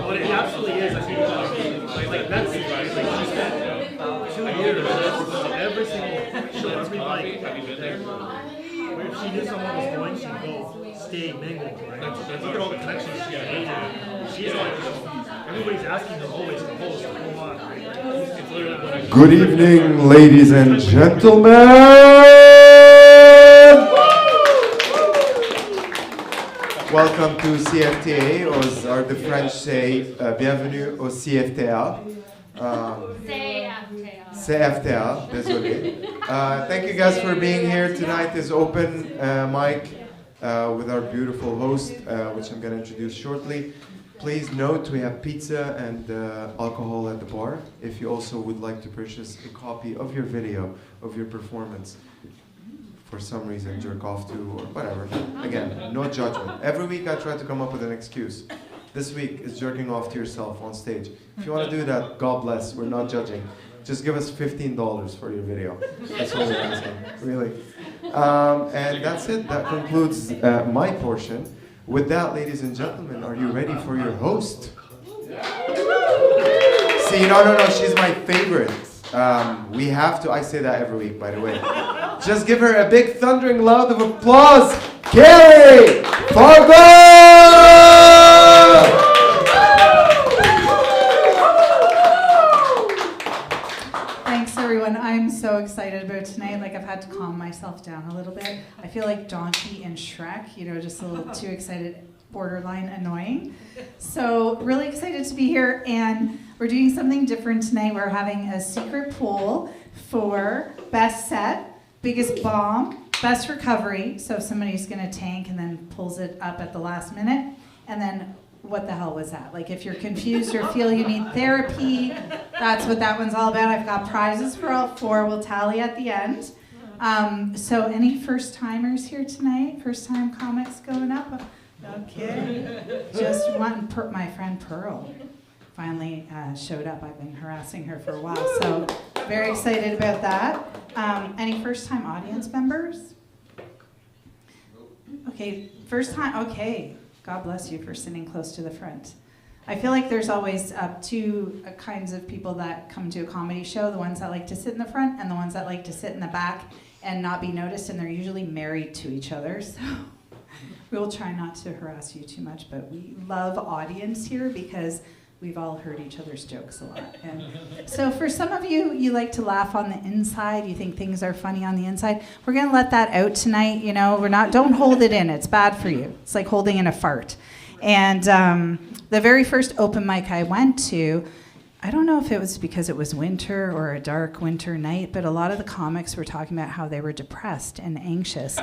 But it absolutely is. I think like that's like she spent 2 years every single show, every mic there. Where if she knew someone was going, she'd go stay mingle. Right? Look at all the connections she's made. She's like everybody's asking her always to host. Come on. Right? It's literally what I Good evening, ladies and gentlemen. Welcome to CFTA, or as the French say, bienvenue au CFTA. CFTA, désolé. Thank you guys for being here. Tonight is open mic with our beautiful host, which I'm going to introduce shortly. Please note we have pizza and alcohol at the bar. If you also would like to purchase a copy of your video, of your performance, for some reason jerk off to or whatever. Again, no judgment. Every week I try to come up with an excuse. This week is jerking off to yourself on stage. If you want to do that, God bless, we're not judging. Just give us $15 for your video. That's all we're asking, really. And that's it, that concludes my portion. With that, ladies and gentlemen, are you ready for your host? See, no, she's my favorite. We have to, I say that every week, by the way. Just give her a big thundering loud of applause. KERRI FARGO! Thanks, everyone. I'm so excited about tonight. Like, I've had to calm myself down a little bit. I feel like Donkey and Shrek, just a little too excited, borderline annoying. So, really excited to be here, and we're doing something different tonight. We're having a secret poll for best set, biggest bomb, best recovery. So if somebody's going to tank and then pulls it up at the last minute, and then what the hell was that? Like if you're confused or feel you need therapy, that's what that one's all about. I've got prizes for all four. We'll tally at the end. So any first timers here tonight? First time comics going up? Okay. Just one, my friend Pearl finally showed up. I've been harassing her for a while, so very excited about that. Any first-time audience members? Okay, first time, okay. God bless you for sitting close to the front. I feel like there's always two kinds of people that come to a comedy show, the ones that like to sit in the front and the ones that like to sit in the back and not be noticed, and they're usually married to each other, so we'll try not to harass you too much, but we love audience here because we've all heard each other's jokes a lot. And so for some of you, you like to laugh on the inside. You think things are funny on the inside. We're going to let that out tonight. Don't hold it in. It's bad for you. It's like holding in a fart. And the very first open mic I went to, I don't know if it was because it was winter or a dark winter night, but a lot of the comics were talking about how they were depressed and anxious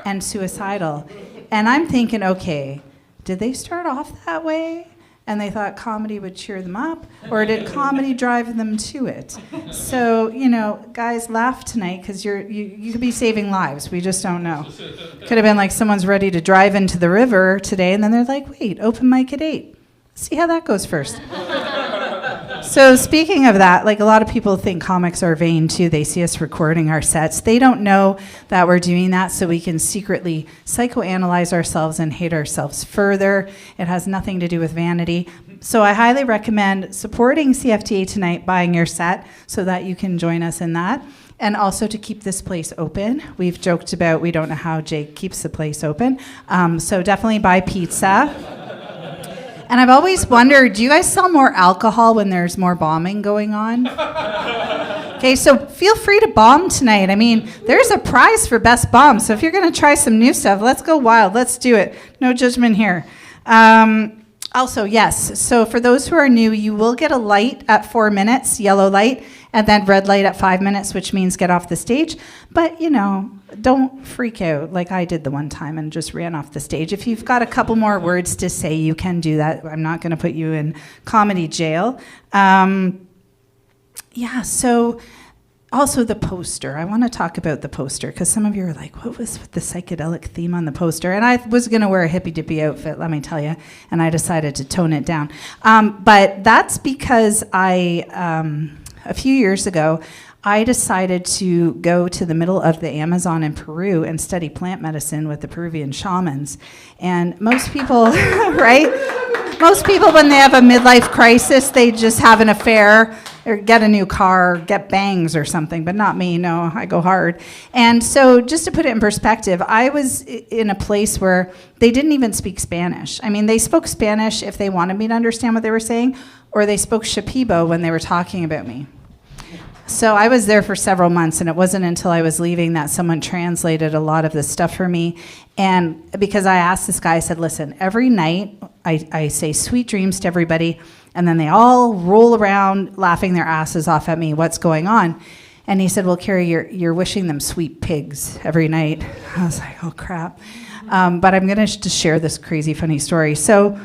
and suicidal. And I'm thinking, okay, did they start off that way? And they thought comedy would cheer them up, or did comedy drive them to it? So, guys, laugh tonight because you could be saving lives. We just don't know. Could have been like someone's ready to drive into the river today, and then they're like, wait, open mic at 8. See how that goes first. So speaking of that, like a lot of people think comics are vain too. They see us recording our sets. They don't know that we're doing that so we can secretly psychoanalyze ourselves and hate ourselves further. It has nothing to do with vanity. So I highly recommend supporting CFTA tonight, buying your set so that you can join us in that. And also to keep this place open. We've joked about we don't know how Jake keeps the place open. So definitely buy pizza. And I've always wondered, do you guys sell more alcohol when there's more bombing going on? Okay, so feel free to bomb tonight. I mean, there's a prize for best bomb. So if you're going to try some new stuff, let's go wild. Let's do it. No judgment here. Also, yes, so for those who are new, you will get a light at 4 minutes, yellow light, and then red light at 5 minutes, which means get off the stage. But, don't freak out like I did the one time and just ran off the stage. If you've got a couple more words to say, you can do that. I'm not going to put you in comedy jail. So also the poster. I want to talk about the poster because some of you are like, what was with the psychedelic theme on the poster? And I was going to wear a hippy-dippy outfit, let me tell you, and I decided to tone it down. But that's because a few years ago, I decided to go to the middle of the Amazon in Peru and study plant medicine with the Peruvian shamans. And most people, right? Most people, when they have a midlife crisis, they just have an affair or get a new car, or get bangs or something, but not me. No, I go hard. And so just to put it in perspective, I was in a place where they didn't even speak Spanish. I mean, they spoke Spanish if they wanted me to understand what they were saying, or they spoke Shipibo when they were talking about me. So I was there for several months, and it wasn't until I was leaving that someone translated a lot of this stuff for me. And because I asked this guy, I said, listen, every night I say sweet dreams to everybody, and then they all roll around laughing their asses off at me. What's going on? And he said, well, Kerri, you're wishing them sweet pigs every night. I was like, oh, crap. But I'm going to just share this crazy, funny story. So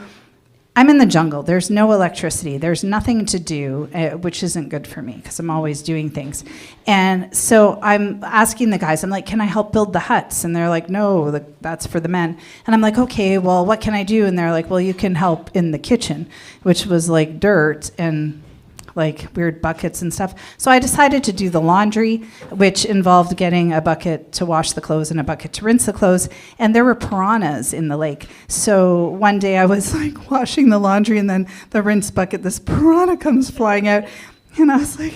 I'm in the jungle. There's no electricity. There's nothing to do, which isn't good for me because I'm always doing things. And so I'm asking the guys, I'm like, can I help build the huts? And they're like, no, that's for the men. And I'm like, okay, well, what can I do? And they're like, well, you can help in the kitchen, which was like dirt and like weird buckets and stuff. So I decided to do the laundry, which involved getting a bucket to wash the clothes and a bucket to rinse the clothes. And there were piranhas in the lake. So one day I was like washing the laundry, and then the rinse bucket, this piranha comes flying out. And I was like,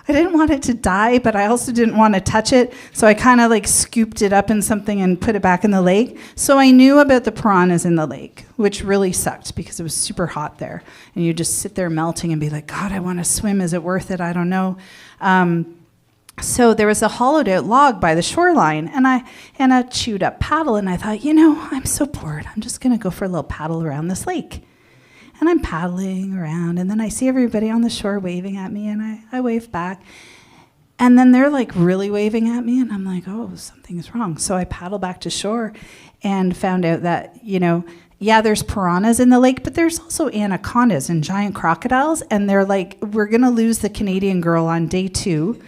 I didn't want it to die, but I also didn't want to touch it. So I kind of like scooped it up in something and put it back in the lake. So I knew about the piranhas in the lake, which really sucked because it was super hot there. And you just sit there melting and be like, God, I want to swim. Is it worth it? I don't know. So there was a hollowed out log by the shoreline, and a chewed up paddle. And I thought, I'm so bored. I'm just going to go for a little paddle around this lake. And I'm paddling around, and then I see everybody on the shore waving at me, and I wave back. And then they're like really waving at me, and I'm like, oh, something's wrong. So I paddle back to shore and found out that, there's piranhas in the lake, but there's also anacondas and giant crocodiles. And they're like, we're going to lose the Canadian girl on day 2.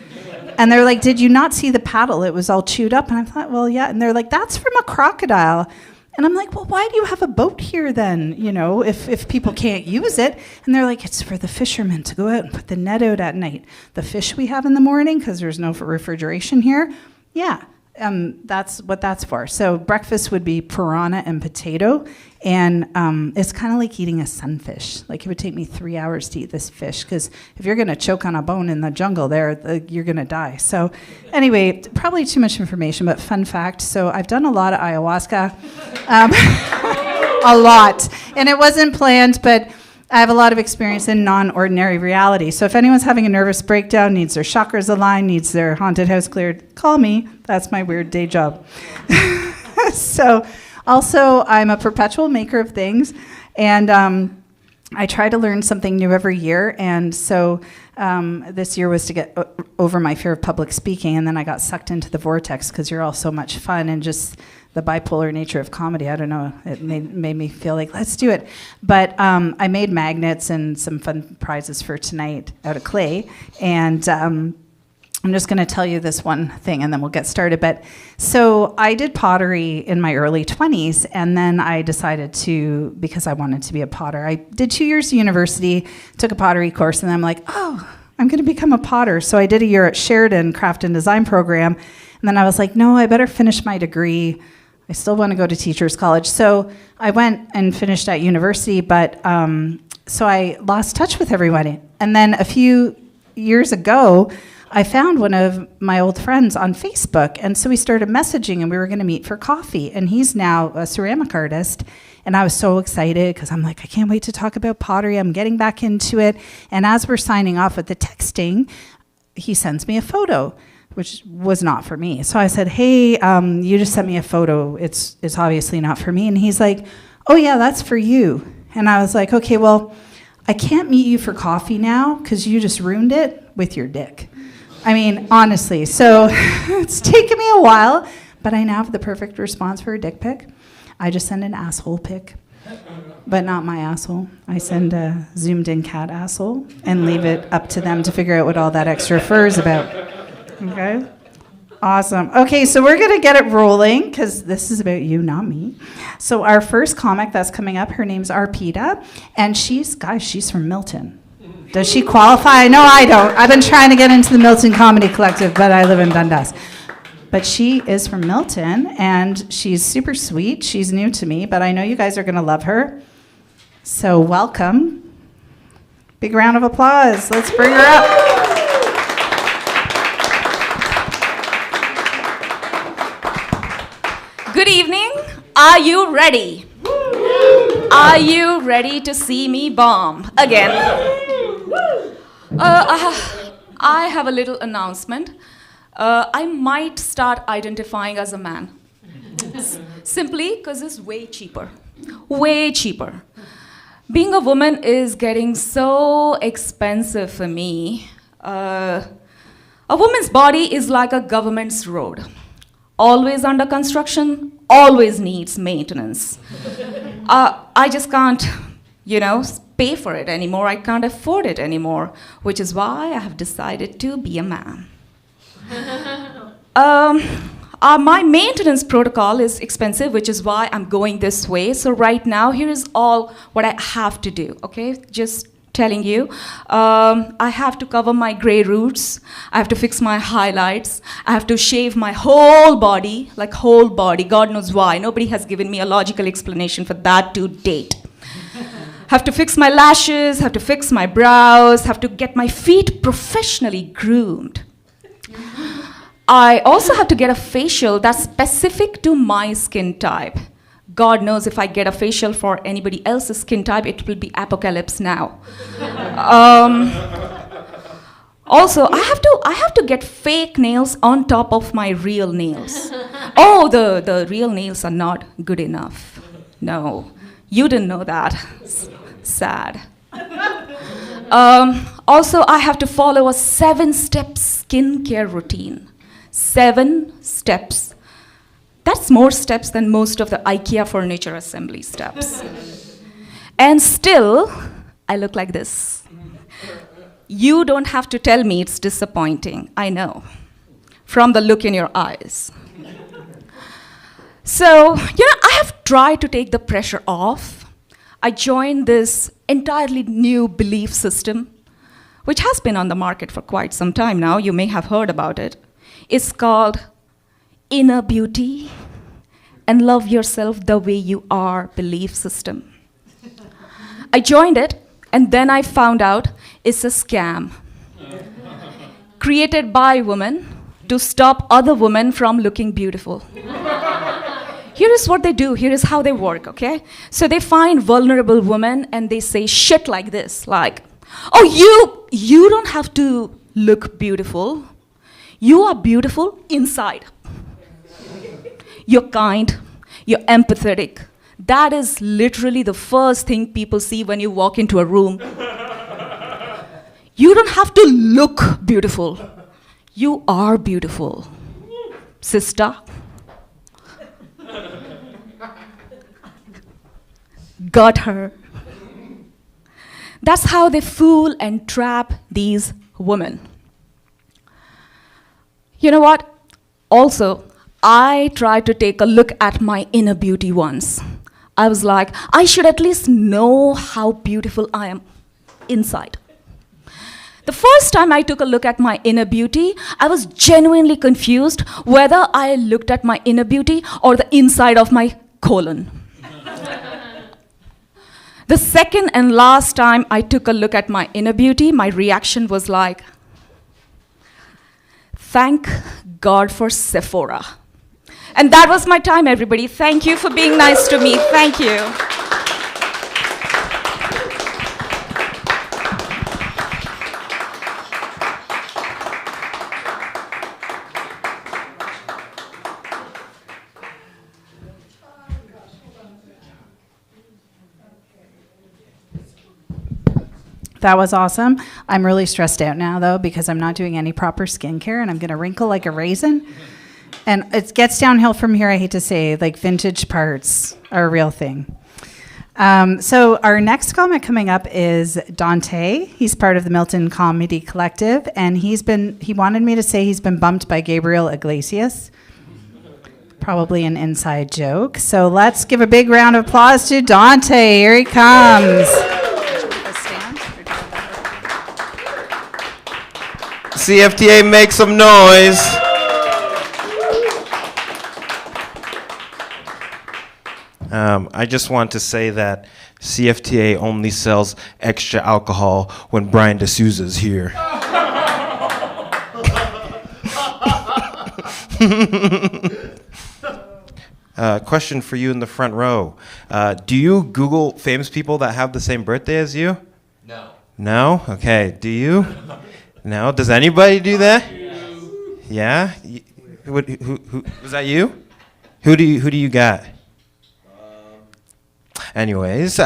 And they're like, did you not see the paddle? It was all chewed up. And I thought, well, yeah. And they're like, that's from a crocodile. And I'm like, well, why do you have a boat here then, if people can't use it? And they're like, it's for the fishermen to go out and put the net out at night. The fish we have in the morning, because there's no refrigeration here, that's what that's for. So breakfast would be piranha and potato, and it's kind of like eating a sunfish. Like it would take me 3 hours to eat this fish, because if you're going to choke on a bone in the jungle there, you're going to die. So anyway, probably too much information, but fun fact. So I've done a lot of ayahuasca, a lot, and it wasn't planned, but I have a lot of experience in non-ordinary reality. So if anyone's having a nervous breakdown, needs their chakras aligned, needs their haunted house cleared, call me. That's my weird day job. So also, I'm a perpetual maker of things, and I try to learn something new every year. And so this year was to get over my fear of public speaking, and then I got sucked into the vortex because you're all so much fun, and just the bipolar nature of comedy, I don't know, it made me feel like, let's do it. But I made magnets and some fun prizes for tonight out of clay. And I'm just going to tell you this one thing, and then we'll get started. But so I did pottery in my early 20s, and then I decided to, because I wanted to be a potter, I did 2 years of university, took a pottery course, and I'm like, oh, I'm going to become a potter. So I did a year at Sheridan Craft and Design program, and then I was like, no, I better finish my degree. I still want to go to teacher's college. So I went and finished at university, but so I lost touch with everybody. And then a few years ago, I found one of my old friends on Facebook. And so we started messaging, and we were going to meet for coffee. And he's now a ceramic artist. And I was so excited because I'm like, I can't wait to talk about pottery. I'm getting back into it. And as we're signing off with the texting, he sends me a photo, which was not for me. So I said, hey, you just sent me a photo. It's obviously not for me. And he's like, oh yeah, that's for you. And I was like, okay, well, I can't meet you for coffee now because you just ruined it with your dick. I mean, honestly. So it's taken me a while, but I now have the perfect response for a dick pic. I just send an asshole pic, but not my asshole. I send a zoomed in cat asshole and leave it up to them to figure out what all that extra fur is about. Okay, awesome. Okay, so we're going to get it rolling because this is about you, not me. So our first comic that's coming up, her name's Arpita, and she's from Milton. Does she qualify? No, I don't. I've been trying to get into the Milton Comedy Collective, but I live in Dundas. But she is from Milton, and she's super sweet. She's new to me, but I know you guys are going to love her. So welcome. Big round of applause. Let's bring her up. Good evening. Are you ready? Are you ready to see me bomb again? I have a little announcement. I might start identifying as a man. Simply because it's way cheaper. Way cheaper. Being a woman is getting so expensive for me. A woman's body is like a government's road. Always under construction, always needs maintenance. I just can't, pay for it anymore. I can't afford it anymore, which is why I have decided to be a man. My maintenance protocol is expensive, which is why I'm going this way. So right now, here is all what I have to do, okay? Just telling you. I have to cover my gray roots. I have to fix my highlights. I have to shave my whole body, like whole body. God knows why. Nobody has given me a logical explanation for that to date. Have to fix my lashes, have to fix my brows, have to get my feet professionally groomed. I also have to get a facial that's specific to my skin type. God knows if I get a facial for anybody else's skin type, it will be apocalypse now. Also, I have to get fake nails on top of my real nails. Oh, the real nails are not good enough. No, you didn't know that. Sad. Also, I have to follow a 7-step skincare routine. 7 steps. That's more steps than most of the IKEA furniture assembly steps. And still, I look like this. You don't have to tell me it's disappointing. I know. From the look in your eyes. So, I have tried to take the pressure off. I joined this entirely new belief system, which has been on the market for quite some time now. You may have heard about it. It's called Inner Beauty and Love Yourself the Way You Are belief system. I joined it, and then I found out it's a scam. Created by women to stop other women from looking beautiful. Here is what they do, here is how they work, okay? So they find vulnerable women and they say shit like this, like, oh, you don't have to look beautiful. You are beautiful inside. You're kind, you're empathetic. That is literally the first thing people see when you walk into a room. You don't have to look beautiful. You are beautiful, sister. Got her. That's how they fool and trap these women. You know what? Also, I tried to take a look at my inner beauty once. I was like, I should at least know how beautiful I am inside. The first time I took a look at my inner beauty, I was genuinely confused whether I looked at my inner beauty or the inside of my colon. The second and last time I took a look at my inner beauty, my reaction was like, thank God for Sephora. And that was my time, everybody. Thank you for being nice to me. Thank you. That was awesome. I'm really stressed out now, though, because I'm not doing any proper skincare, and I'm going to wrinkle like a raisin. And it gets downhill from here, I hate to say. Like, vintage parts are a real thing. So our next comic coming up is Dante. He's part of the Milton Comedy Collective, and he wanted me to say he's been bumped by Gabriel Iglesias. Probably an inside joke. So let's give a big round of applause to Dante. Here he comes. CFTA, make some noise. I just want to say that CFTA only sells extra alcohol when Brian D'Souza's here. Question for you in the front row. Do you Google famous people that have the same birthday as you? No. No? Okay. Do you? No? Does anybody do that? Yeah? Who was that you? Who do you got? Anyways, you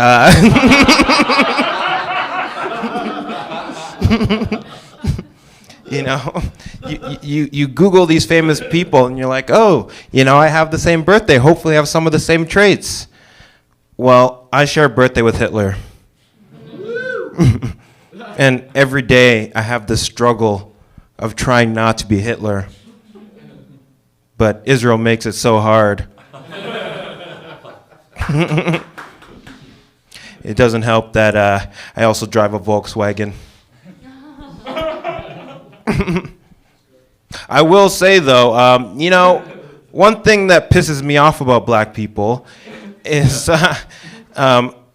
know, you Google these famous people and you're like, oh, you know, I have the same birthday. Hopefully I have some of the same traits. Well, I share a birthday with Hitler. And every day I have this struggle of trying not to be Hitler. But Israel makes it so hard. It doesn't help that I also drive a Volkswagen. I will say, though, you know, one thing that pisses me off about black people is, I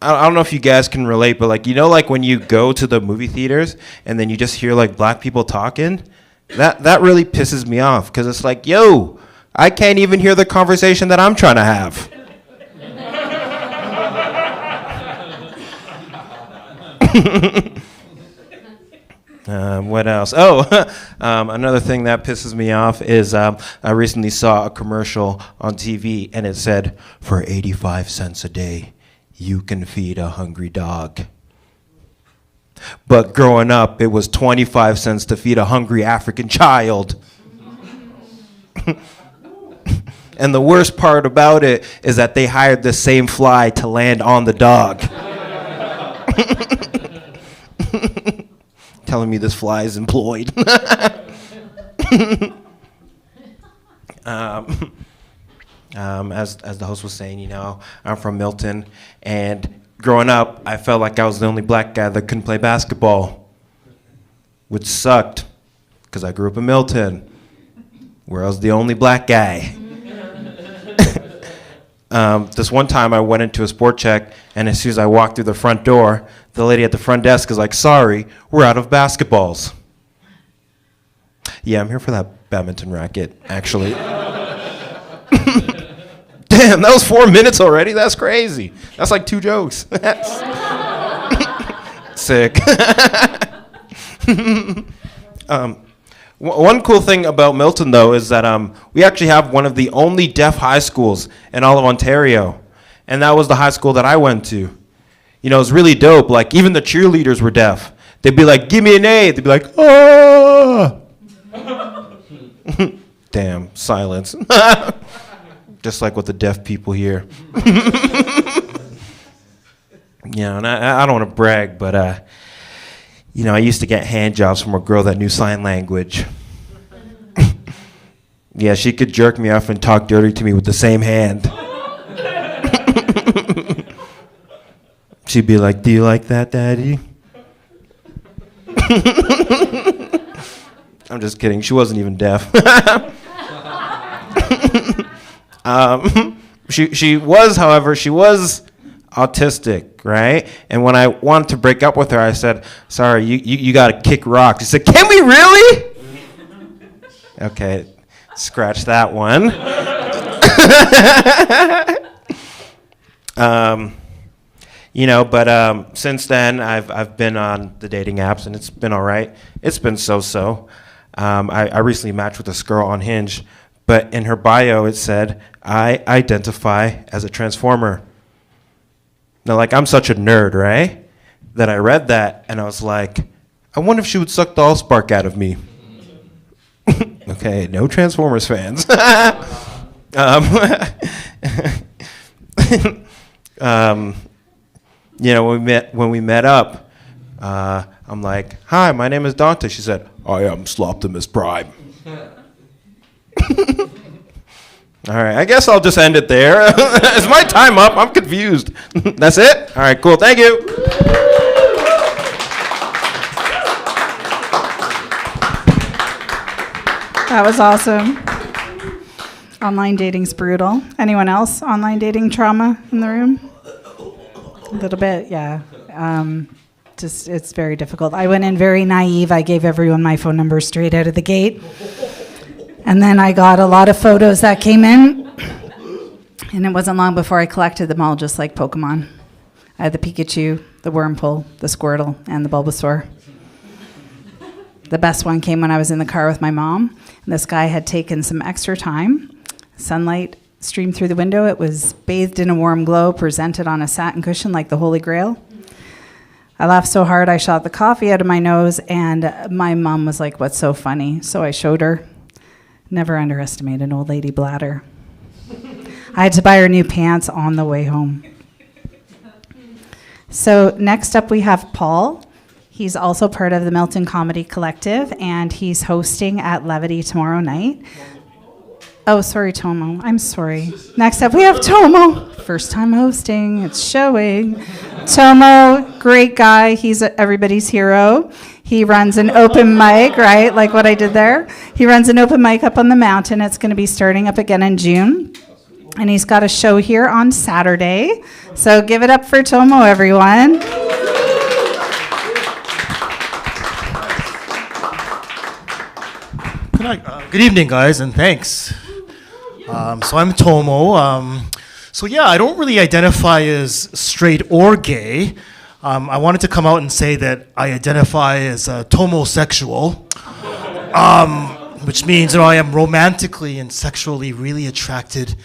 don't know if you guys can relate, but, like, you know, like when you go to the movie theaters and then you just hear, like, black people talking, that really pisses me off, because it's like, yo, I can't even hear the conversation that I'm trying to have. What else? Oh, another thing that pisses me off is I recently saw a commercial on TV and it said, for 85 cents a day, you can feed a hungry dog. But growing up, it was 25 cents to feed a hungry African child. And the worst part about it is that they hired the same fly to land on the dog. Telling me this fly is employed. As the host was saying, you know, I'm from Milton, and growing up, I felt like I was the only black guy that couldn't play basketball, which sucked, because I grew up in Milton, where I was the only black guy. This one time I went into a sport check, and as soon as I walked through the front door, the lady at the front desk is like, sorry, we're out of basketballs. Yeah, I'm here for that badminton racket, actually. Damn, that was 4 minutes already? That's crazy. That's like 2 jokes. Sick. One cool thing about Milton, though, is that we actually have one of the only deaf high schools in all of Ontario. And that was the high school that I went to. You know, it was really dope. Like, even the cheerleaders were deaf. They'd be like, give me an A. They'd be like, ah. Damn, silence. Just like with the deaf people here. You know, and I don't want to brag, but, you know, I used to get hand jobs from a girl that knew sign language. Yeah, she could jerk me off and talk dirty to me with the same hand. She'd be like, do you like that, Daddy? I'm just kidding. She wasn't even deaf. She was, however, she was autistic, right? And when I wanted to break up with her, I said, sorry, you got to kick rocks. She said, can we really? Okay, scratch that one. You know, but since then, I've been on the dating apps, and it's been all right. It's been so-so. I recently matched with this girl on Hinge, but in her bio, it said, I identify as a transformer. Now, like, I'm such a nerd, right? That I read that, and I was like, I wonder if she would suck the allspark out of me. Okay, no Transformers fans. You know, when we met up, I'm like, hi, my name is Dante. She said, I am Sloptimus Prime. All right, I guess I'll just end it there. Is my time up? I'm confused. That's it? All right, cool. Thank you. That was awesome. Online dating's brutal. Anyone else? Online dating trauma in the room? A little bit, yeah. Just it's very difficult. I went in very naive. I gave everyone my phone number straight out of the gate. And then I got a lot of photos that came in. And it wasn't long before I collected them all, just like Pokemon. I had the Pikachu, the Wurmple, the Squirtle, and the Bulbasaur. The best one came when I was in the car with my mom. And this guy had taken some extra time. Sunlight streamed through the window. It was bathed in a warm glow, presented on a satin cushion like the Holy Grail. I laughed so hard I shot the coffee out of my nose, and my mom was like, "What's so funny?" So I showed her. Never underestimate an old lady bladder. I had to buy her new pants on the way home. So next up we have Paul. He's also part of the Milton Comedy Collective, and he's hosting at Levity tomorrow night. Oh, sorry, Tomo. I'm sorry. Next up, we have Tomo. First time hosting. It's showing. Tomo, great guy. He's everybody's hero. He runs an open mic, right? Like what I did there. He runs an open mic up on the mountain. It's going to be starting up again in June. And he's got a show here on Saturday. So give it up for Tomo, everyone. Good evening, guys, and thanks. So I'm Tomo. I don't really identify as straight or gay. I wanted to come out and say that I identify as tomosexual, which means I am romantically and sexually really attracted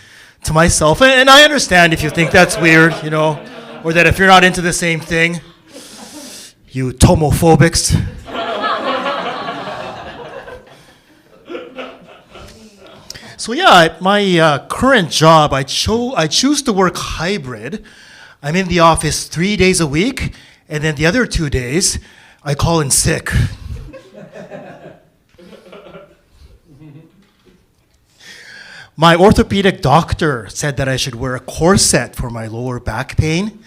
to myself. And I understand if you think that's weird, or that if you're not into the same thing, you tomophobics. So at my current job, I choose to work hybrid. I'm in the office 3 days a week, and then the other 2 days, I call in sick. My orthopedic doctor said that I should wear a corset for my lower back pain,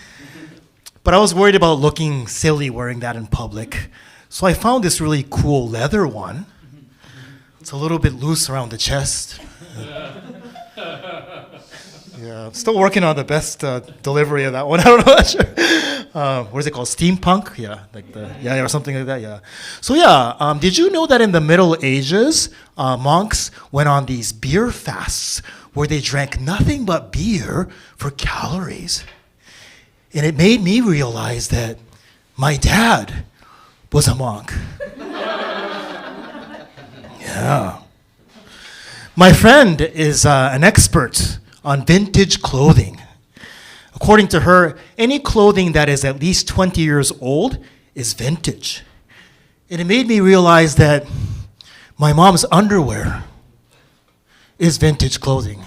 but I was worried about looking silly wearing that in public. So I found this really cool leather one. It's a little bit loose around the chest. Yeah, I'm still working on the best delivery of that one. I don't know. What is it called? Steampunk? Yeah, or something like that. Yeah. So did you know that in the Middle Ages, monks went on these beer fasts where they drank nothing but beer for calories? And it made me realize that my dad was a monk. Yeah. My friend is an expert on vintage clothing. According to her, any clothing that is at least 20 years old is vintage. And it made me realize that my mom's underwear is vintage clothing.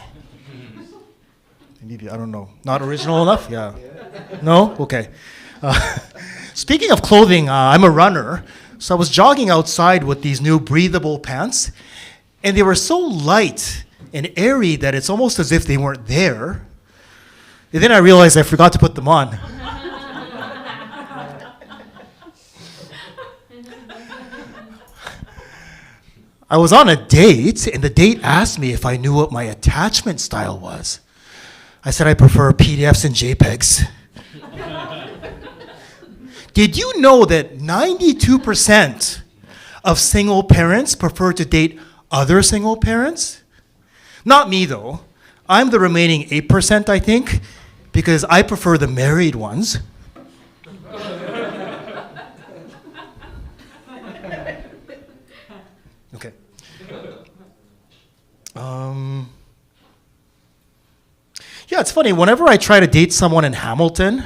Maybe, I don't know, not original enough? Yeah. No? Okay. Speaking of clothing, I'm a runner. So I was jogging outside with these new breathable pants, and they were so light and airy that it's almost as if they weren't there. And then I realized I forgot to put them on. I was on a date, and the date asked me if I knew what my attachment style was. I said I prefer PDFs and JPEGs. Did you know that 92% of single parents prefer to date other single parents? Not me, though. I'm the remaining 8%, I think, because I prefer the married ones. Okay. It's funny. Whenever I try to date someone in Hamilton,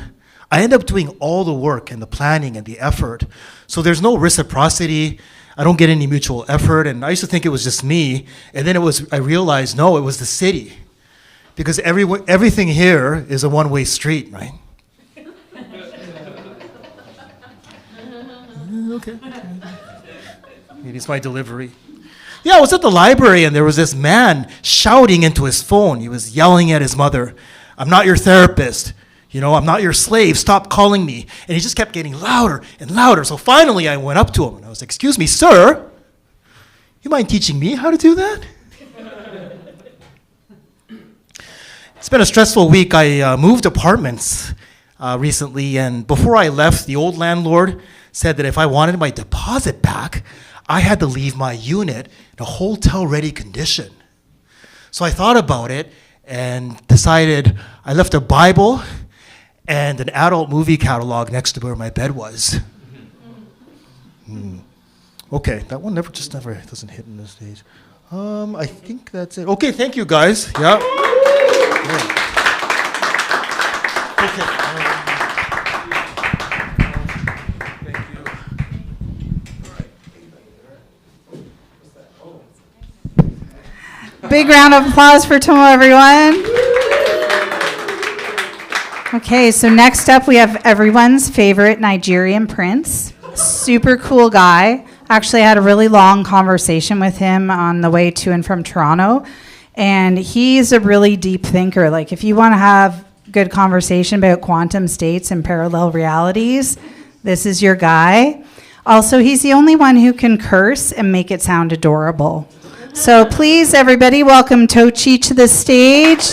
I end up doing all the work and the planning and the effort. So there's no reciprocity. I don't get any mutual effort. And I used to think it was just me. And then I realized, no, it was the city. Because everything here is a one-way street, right? Okay. Maybe it's my delivery. Yeah, I was at the library and there was this man shouting into his phone. He was yelling at his mother, "I'm not your therapist. I'm not your slave. Stop calling me." And he just kept getting louder and louder. So finally I went up to him and I was like, "Excuse me, sir, you mind teaching me how to do that?" It's been a stressful week. I moved apartments. recently, and before I left, the old landlord said that if I wanted my deposit back, I had to leave my unit in a hotel-ready condition. So I thought about it and decided I left a Bible and an adult movie catalog next to where my bed was. Okay, that one never doesn't hit in this stage. I think that's it. Okay, thank you guys. Yeah. Okay. Thank you. Big round of applause for Tomo, everyone. Okay, so next up we have everyone's favorite Nigerian prince. Super cool guy. Actually, I had a really long conversation with him on the way to and from Toronto. And he's a really deep thinker. Like, if you want to have good conversation about quantum states and parallel realities, this is your guy. Also, he's the only one who can curse and make it sound adorable. So please, everybody, welcome Tochi to the stage.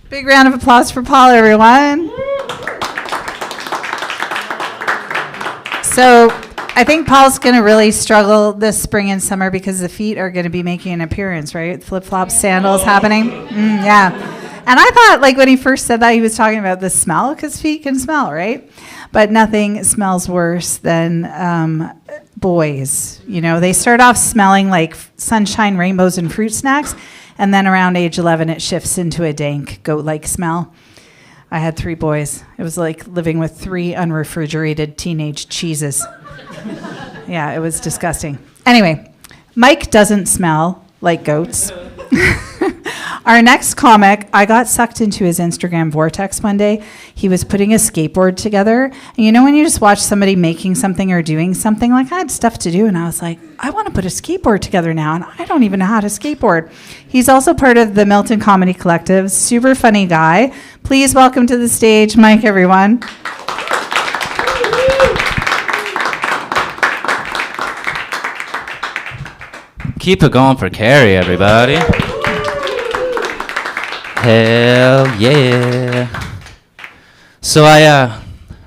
Big round of applause for Paul, everyone. So I think Paul's going to really struggle this spring and summer because the feet are going to be making an appearance, right? Flip-flops, sandals happening. Yeah. And I thought, like, when he first said that, he was talking about the smell, because feet can smell, right? But nothing smells worse than boys. You know, they start off smelling like sunshine, rainbows, and fruit snacks, and then around age 11, it shifts into a dank goat-like smell. I had 3 boys. It was like living with 3 unrefrigerated teenage cheeses. Yeah, it was disgusting. Anyway, Mike doesn't smell like goats. Our next comic, I got sucked into his Instagram vortex one day. He was putting a skateboard together. And you know when you just watch somebody making something or doing something, like I had stuff to do and I was like, I want to put a skateboard together now and I don't even know how to skateboard. He's also part of the Milton Comedy Collective, super funny guy. Please welcome to the stage, Mike, everyone. Keep it going for KERRI, everybody. Hell yeah. So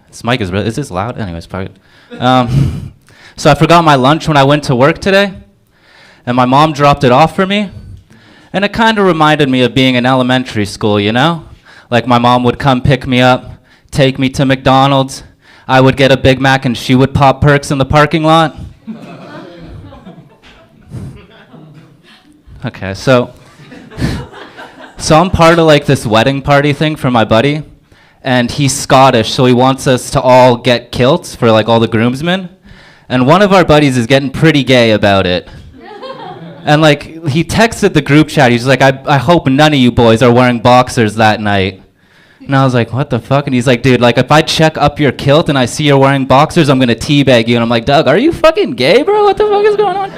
this mic is this loud? Anyways, probably. So I forgot my lunch when I went to work today, and my mom dropped it off for me, and it kind of reminded me of being in elementary school, you know? Like my mom would come pick me up, take me to McDonald's, I would get a Big Mac and she would pop perks in the parking lot. Okay, so I'm part of like this wedding party thing for my buddy, and he's Scottish, so he wants us to all get kilts for like all the groomsmen, and one of our buddies is getting pretty gay about it. And like he texted the group chat, he's like, I hope none of you boys are wearing boxers that night. And I was like, what the fuck? And he's like, dude, like if I check up your kilt and I see you're wearing boxers, I'm gonna teabag you. And I'm like, Doug, are you fucking gay, bro? What the fuck is going on?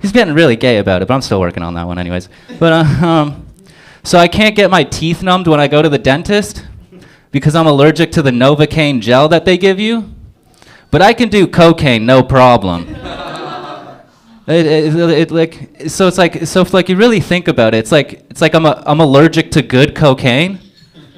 He's getting really gay about it, but I'm still working on that one anyways. But so I can't get my teeth numbed when I go to the dentist because I'm allergic to the Novocaine gel that they give you. But I can do cocaine, no problem. So if like you really think about it, it's like I'm allergic to good cocaine,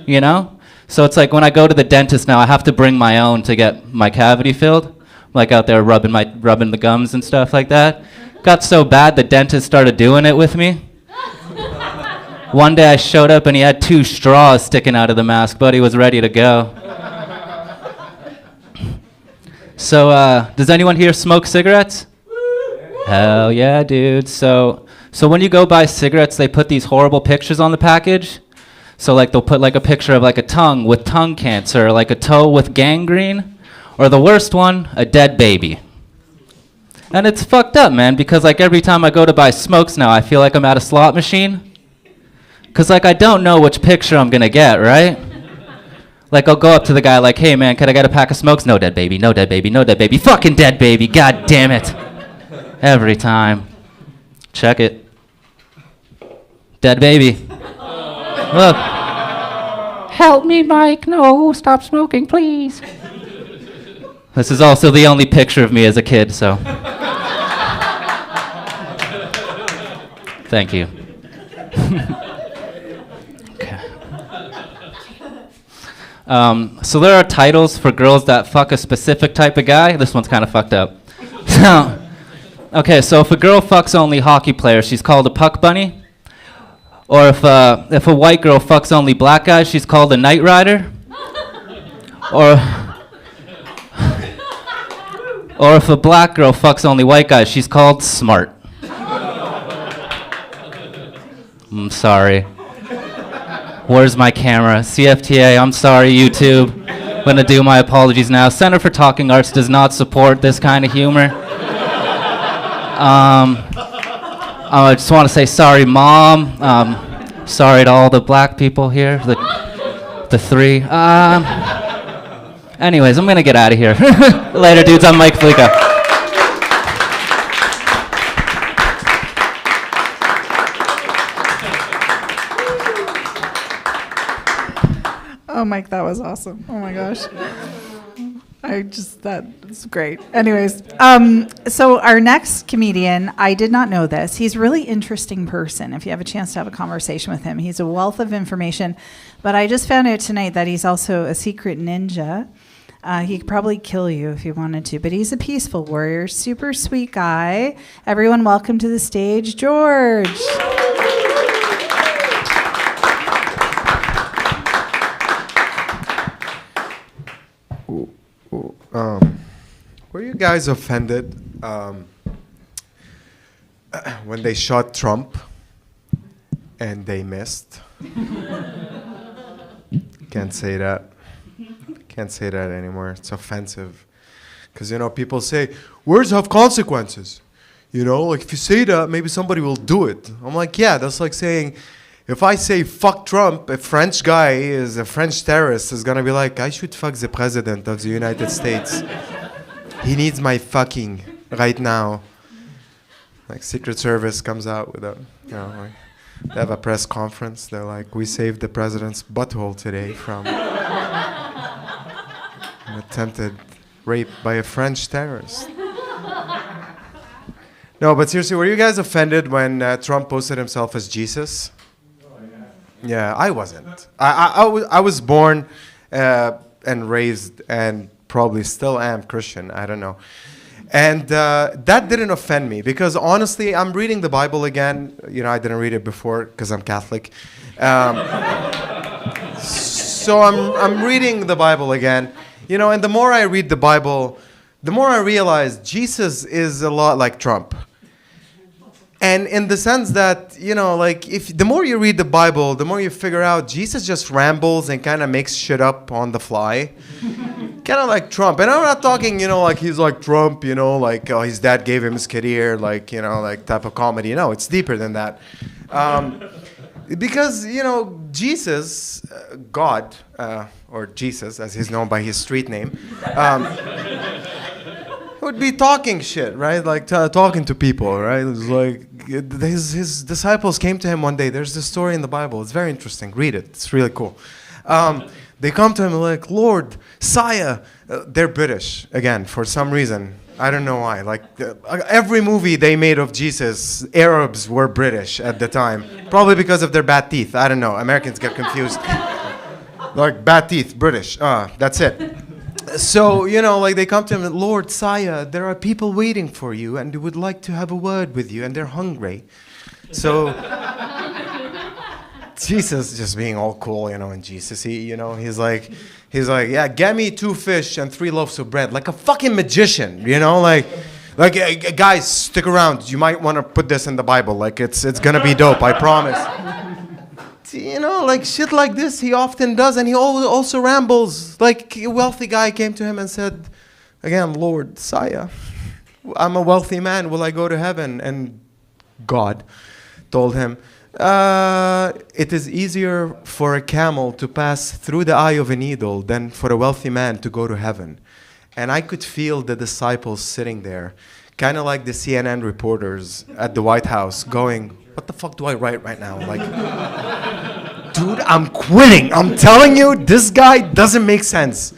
you know? So it's like when I go to the dentist now, I have to bring my own to get my cavity filled, like out there rubbing the gums and stuff like that. Got so bad the dentist started doing it with me. One day I showed up and he had 2 straws sticking out of the mask, but he was ready to go. So does anyone here smoke cigarettes? Hell yeah, dude. So when you go buy cigarettes, they put these horrible pictures on the package. So like they'll put like a picture of like a tongue with tongue cancer, like a toe with gangrene, or the worst one, a dead baby. And it's fucked up, man, because like every time I go to buy smokes now, I feel like I'm at a slot machine. Cause like I don't know which picture I'm gonna get, right? Like I'll go up to the guy like, hey man, can I get a pack of smokes? No dead baby, no dead baby, no dead baby, fucking dead baby, god damn it. Every time. Check it. Dead baby. Look. Help me, Mike, no, stop smoking, please. This is also the only picture of me as a kid, so. Thank you. Okay. So there are titles for girls that fuck a specific type of guy. This one's kind of fucked up. Okay, so if a girl fucks only hockey players, she's called a puck bunny. Or if a white girl fucks only black guys, she's called a night rider. Or if a black girl fucks only white guys, she's called smart. I'm sorry. Where's my camera? CFTA, I'm sorry, YouTube. I'm gonna do my apologies now. Center for Talking Arts does not support this kind of humor. I just want to say sorry, Mom. Sorry to all the black people here, the 3. Anyways, I'm gonna get out of here. Later, dudes. I'm Mike Flica. Oh, Mike, that was awesome. Oh my gosh. That's great. Anyways, so our next comedian, I did not know this. He's a really interesting person. If you have a chance to have a conversation with him, he's a wealth of information. But I just found out tonight that he's also a secret ninja. He could probably kill you if he wanted to, but he's a peaceful warrior, super sweet guy. Everyone, welcome to the stage, George. Were you guys offended when they shot Trump and they missed? Can't say that. Can't say that anymore. It's offensive. Because, people say, words have consequences. Like if you say that, maybe somebody will do it. I'm like, yeah, that's like saying, if I say fuck Trump, a French guy is a French terrorist is going to be like, I should fuck the president of the United States. He needs my fucking right now. Like Secret Service comes out with a, like, they have a press conference. They're like, we saved the president's butthole today from an attempted rape by a French terrorist. No, but seriously, were you guys offended when Trump posted himself as Jesus? Yeah, I wasn't. I was born and raised and probably still am Christian. I don't know. And that didn't offend me because honestly, I'm reading the Bible again. I didn't read it before because I'm Catholic. So I'm reading the Bible again. And the more I read the Bible, the more I realize Jesus is a lot like Trump. And in the sense that, like, if the more you read the Bible, the more you figure out Jesus just rambles and kind of makes shit up on the fly. Kind of like Trump. And I'm not talking, like he's like Trump, like his dad gave him his career, like, like type of comedy. No, it's deeper than that. Because, Jesus, God, or Jesus, as he's known by his street name, would be talking shit, right? Like talking to people, right? It was like his disciples came to him one day. There's this story in the Bible. It's very interesting. Read it. It's really cool. They come to him like, Lord, Sire. They're British, again, for some reason. I don't know why. Like every movie they made of Jesus, Arabs were British at the time. Probably because of their bad teeth. I don't know. Americans get confused. Like bad teeth, British. That's it. So, like they come to him, Lord, Sire, there are people waiting for you and they would like to have a word with you and they're hungry. So, Jesus just being all cool, and Jesus-y, he's like, yeah, get me 2 fish and 3 loaves of bread, like a fucking magician, like, guys, stick around. You might want to put this in the Bible. Like, it's gonna be dope, I promise. Like shit like this he often does, and he also rambles. Like a wealthy guy came to him and said, again, Lord, Sire, I'm a wealthy man, will I go to heaven? And God told him, it is easier for a camel to pass through the eye of a needle than for a wealthy man to go to heaven. And I could feel the disciples sitting there, kind of like the CNN reporters at the White House going, what the fuck do I write right now? Like, dude, I'm quitting. I'm telling you, this guy doesn't make sense.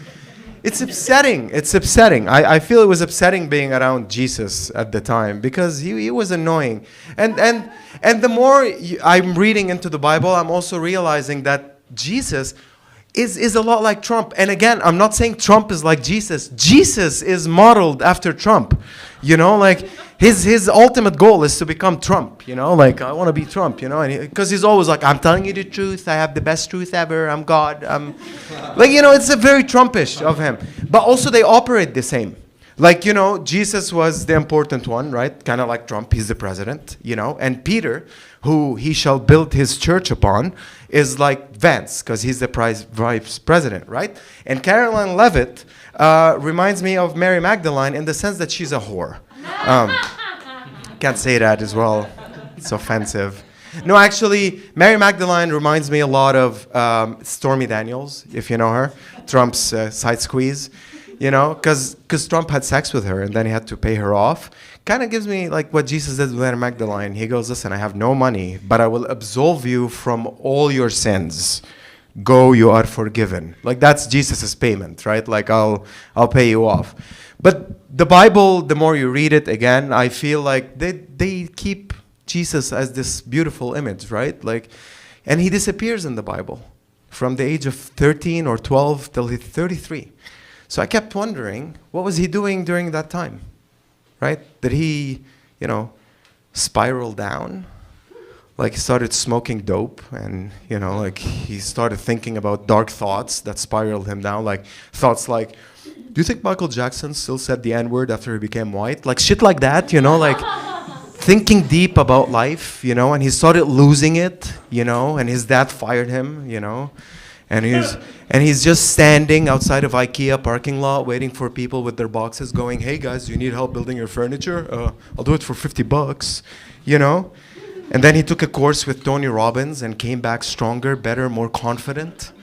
It's upsetting. It's upsetting. I feel it was upsetting being around Jesus at the time because he was annoying. And the more I'm reading into the Bible, I'm also realizing that Jesus is a lot like Trump. And again, I'm not saying Trump is like Jesus. Jesus is modeled after Trump. Like his ultimate goal is to become Trump, like I want to be Trump, and because he's always like, I'm telling you the truth, I have the best truth ever, I'm God, I'm like, it's a very Trumpish of him. But also they operate the same. Like, Jesus was the important one, right? Kind of like Trump, he's the president, and Peter, who he shall build his church upon, is like Vance, because he's the vice president, right? And Caroline Levitt reminds me of Mary Magdalene in the sense that she's a whore. Can't say that as well. It's offensive. No, actually, Mary Magdalene reminds me a lot of Stormy Daniels, if you know her, Trump's side squeeze, because Trump had sex with her and then he had to pay her off. Kind of gives me like what Jesus did with Mary Magdalene. He goes, listen, I have no money, but I will absolve you from all your sins. Go, you are forgiven. Like that's Jesus' payment, right? Like I'll pay you off. But the Bible, the more you read it again, I feel like they keep Jesus as this beautiful image, right? Like, and he disappears in the Bible from the age of 13 or 12 till he's 33. So I kept wondering, what was he doing during that time, right? Did he, spiral down? Like he started smoking dope and, like he started thinking about dark thoughts that spiraled him down. Like thoughts like, do you think Michael Jackson still said the N-word after he became white? Like shit like that, like thinking deep about life, and he started losing it, and his dad fired him, and he's just standing outside of IKEA parking lot waiting for people with their boxes going, hey guys, you need help building your furniture? I'll do it for $50, And then he took a course with Tony Robbins and came back stronger, better, more confident.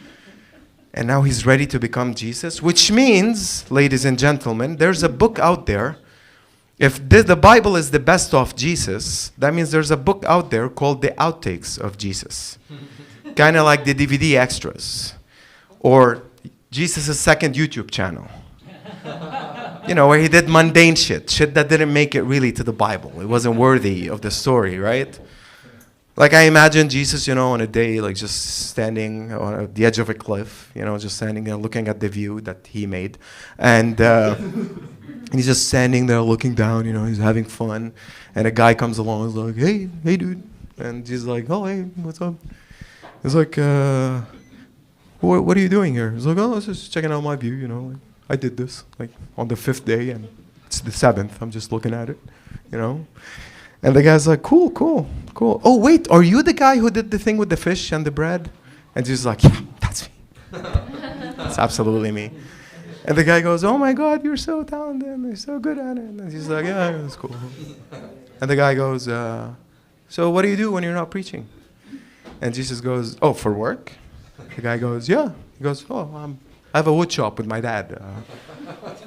And now he's ready to become Jesus, which means, ladies and gentlemen, there's a book out there. If the Bible is the best of Jesus, that means there's a book out there called The Outtakes of Jesus. Kind of like the DVD extras. Or Jesus' second YouTube channel. Where he did mundane shit that didn't make it really to the Bible. It wasn't worthy of the story, right? Like I imagine Jesus, on a day, like just standing on the edge of a cliff, just standing there looking at the view that he made. And he's just standing there looking down, he's having fun. And a guy comes along and is like, hey dude. And he's like, oh, hey, what's up? He's like, what are you doing here? He's like, oh, I was just checking out my view, like, I did this, like, on the 5th day, and it's the 7th. I'm just looking at it, And the guy's like, cool. Oh, wait, are you the guy who did the thing with the fish and the bread? And Jesus is like, yeah, that's me. That's absolutely me. And the guy goes, oh my God, you're so talented and you're so good at it. And he's like, yeah, that's cool. And the guy goes, so what do you do when you're not preaching? And Jesus goes, oh, for work? The guy goes, yeah. He goes, I have a wood shop with my dad.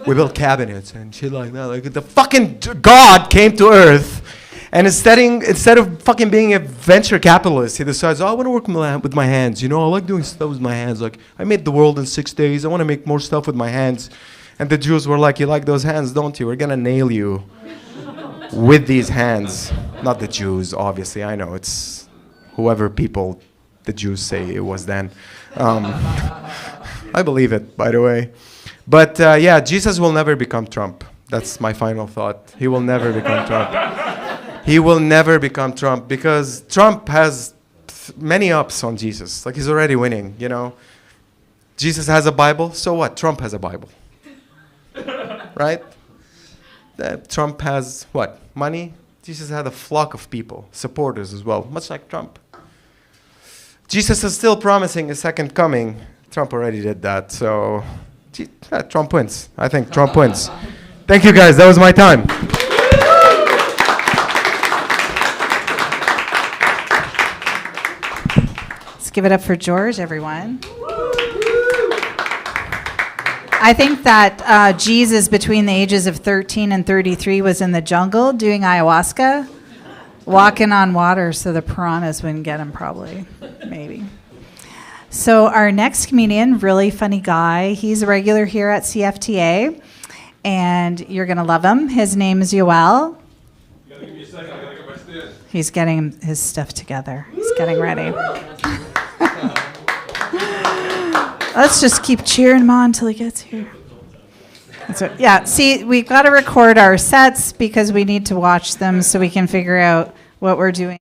We build cabinets and shit like that. Like the fucking God came to earth, and instead of fucking being a venture capitalist, he decides, I want to work with my hands. I like doing stuff with my hands. Like I made the world in 6 days. I want to make more stuff with my hands. And the Jews were like, you like those hands, don't you? We're gonna nail you with these hands. Not the Jews, obviously. I know it's whoever people the Jews say it was then. I believe it, by the way. But yeah, Jesus will never become Trump. That's my final thought. He will never become Trump. He will never become Trump because Trump has many ups on Jesus. Like he's already winning, Jesus has a Bible, so what? Trump has a Bible. Right? Trump has what? Money? Jesus had a flock of people, supporters as well, much like Trump. Jesus is still promising a second coming. Trump already did that, so Trump wins. I think Trump wins. Thank you guys, that was my time. Let's give it up for George, everyone. I think that Jesus, between the ages of 13 and 33, was in the jungle doing ayahuasca, walking on water so the piranhas wouldn't get him, probably, maybe. So our next comedian, really funny guy, he's a regular here at CFTA, and you're going to love him. His name is Yoel. He's getting his stuff together. He's getting ready. Let's just keep cheering him on until he gets here. So, yeah, see, we've got to record our sets because we need to watch them so we can figure out what we're doing.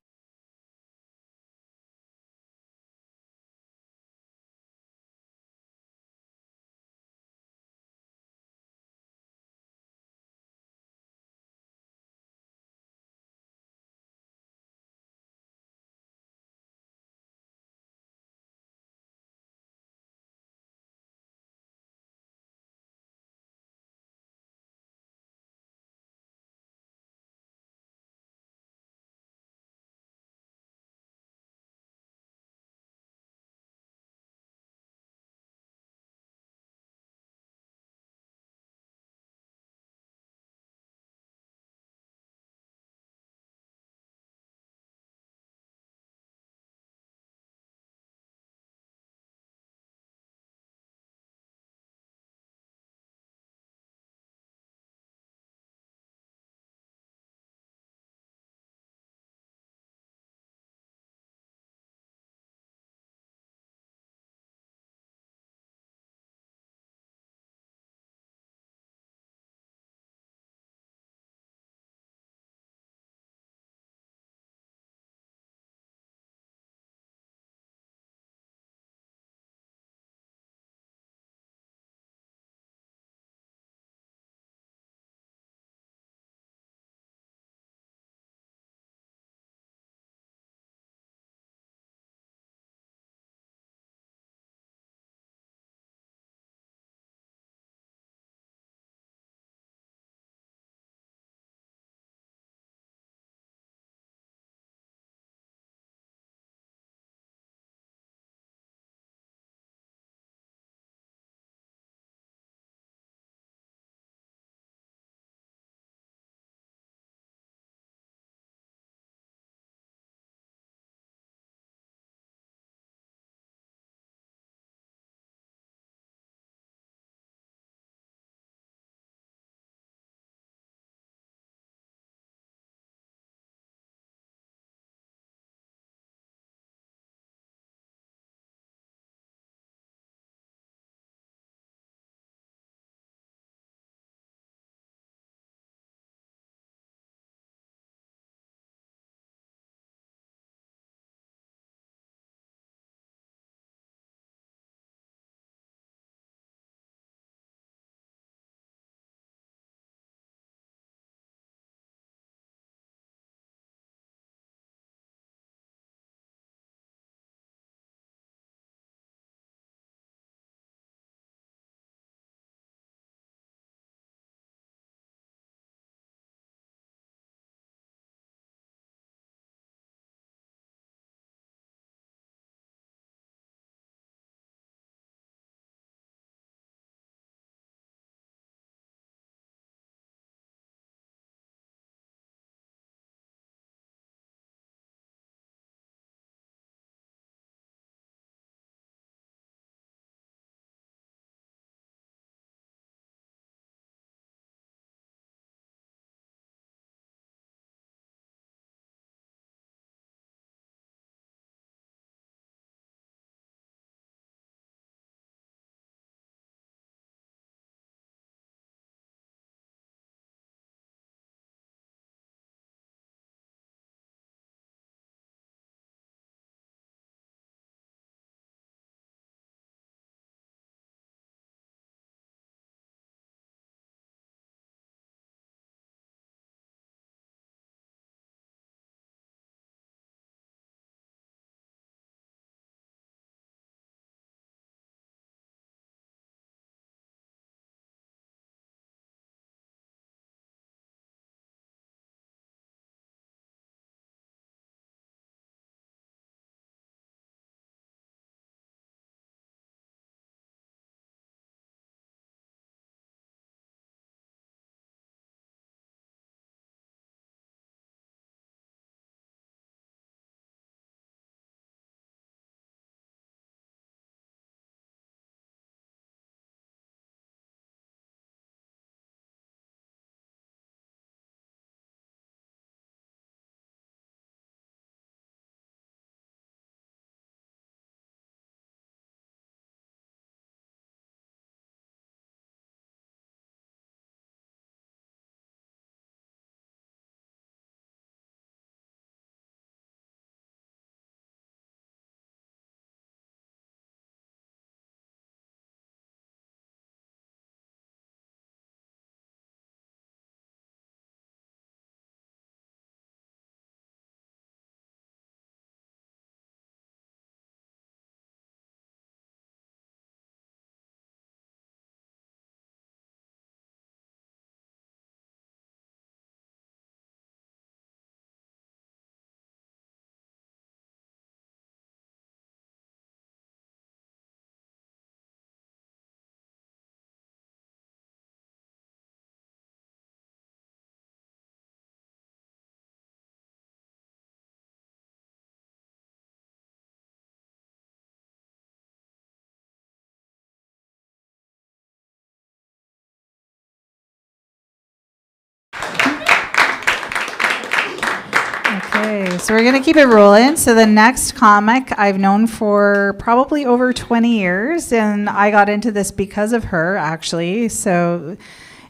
Okay, so we're gonna keep it rolling. So the next comic I've known for probably over 20 years, and I got into this because of her, actually. So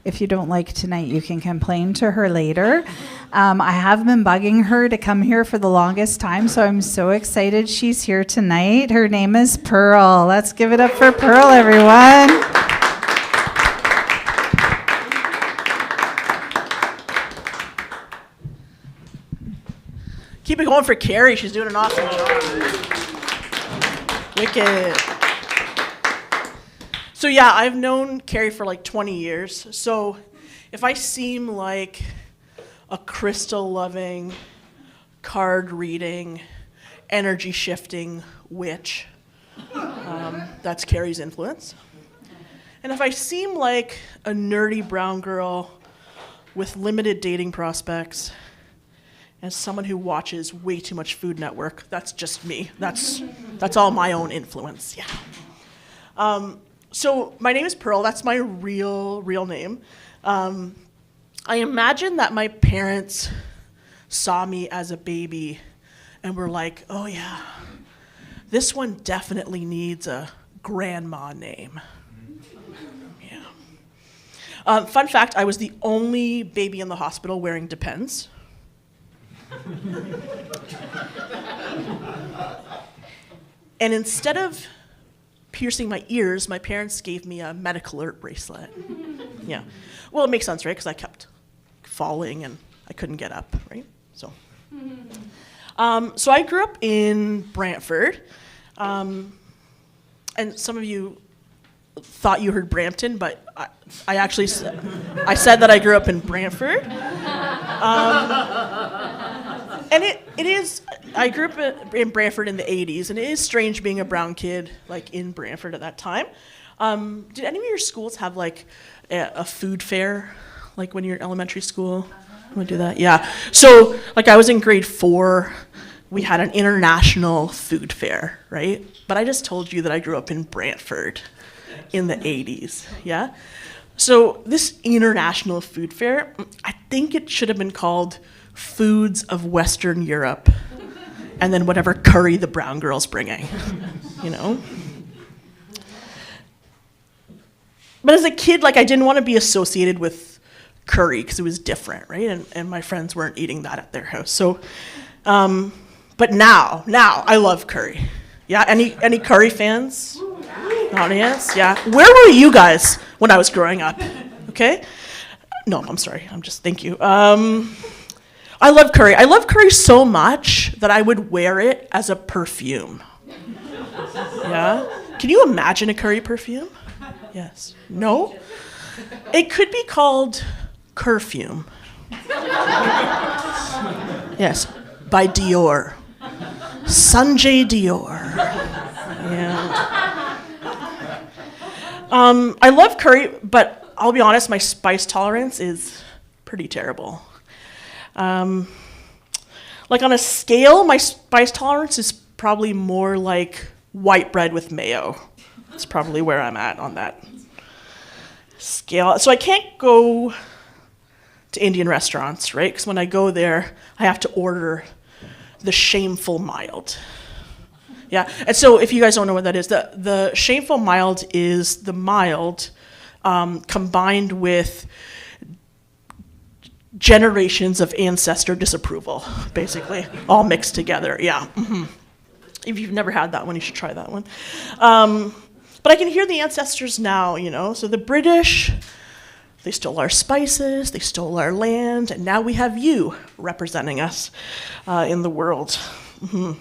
if you don't like tonight, you can complain to her later. I have been bugging her to come here for the longest time, so I'm so excited she's here tonight. Her name is Pearl. Let's give it up for Pearl, everyone. Keep it going for Kerri. She's doing an awesome job. Wicked. So yeah, I've known Kerri for like 20 years. So if I seem like a crystal-loving, card-reading, energy-shifting witch, that's Kerri's influence. And if I seem like a nerdy brown girl with limited dating prospects, as someone who watches way too much Food Network, that's just me. That's all my own influence, yeah. So my name is Pearl. That's my real name. I imagine that my parents saw me as a baby and were like, oh yeah, this one definitely needs a grandma name. Yeah. Fun fact, I was the only baby in the hospital wearing Depends. And instead of piercing my ears, my parents gave me a medical alert bracelet. Yeah. Well, it makes sense, right? Because I kept falling and I couldn't get up, right? So I grew up in Brantford. And some of you thought you heard Brampton, but I actually I said that I grew up in Brantford. And it is, I grew up in Brantford in the 80s, and it is strange being a brown kid, like, in Brantford at that time. Did any of your schools have, like, a food fair, like, when you're in elementary school? Want to do that? Yeah. So, like, I was in grade 4. We had an international food fair, right? But I just told you that I grew up in Brantford in the 80s, yeah? So this international food fair, I think it should have been called Foods of Western Europe, and then whatever curry the brown girl's bringing, you know? But as a kid, like, I didn't want to be associated with curry because it was different, right? And my friends weren't eating that at their house. So, but now I love curry. Yeah, any curry fans? Audience? Yeah. Where were you guys when I was growing up? Okay? No, I'm sorry. Thank you. I love curry. I love curry so much that I would wear it as a perfume. Yeah? Can you imagine a curry perfume? Yes. No? It could be called Curfume. Yes, by Dior. Sanjay Dior. Yeah. I love curry, but I'll be honest, my spice tolerance is pretty terrible. Like, on a scale, my spice tolerance is probably more like white bread with mayo. That's probably where I'm at on that scale. So I can't go to Indian restaurants, right? Because when I go there, I have to order the shameful mild. Yeah, and so if you guys don't know what that is, the shameful mild is the mild combined with generations of ancestor disapproval, basically, all mixed together. Yeah. Mm-hmm. If you've never had that one, you should try that one. But I can hear the ancestors now, you know. So the British, they stole our spices, they stole our land, and now we have you representing us in the world. Mm-hmm.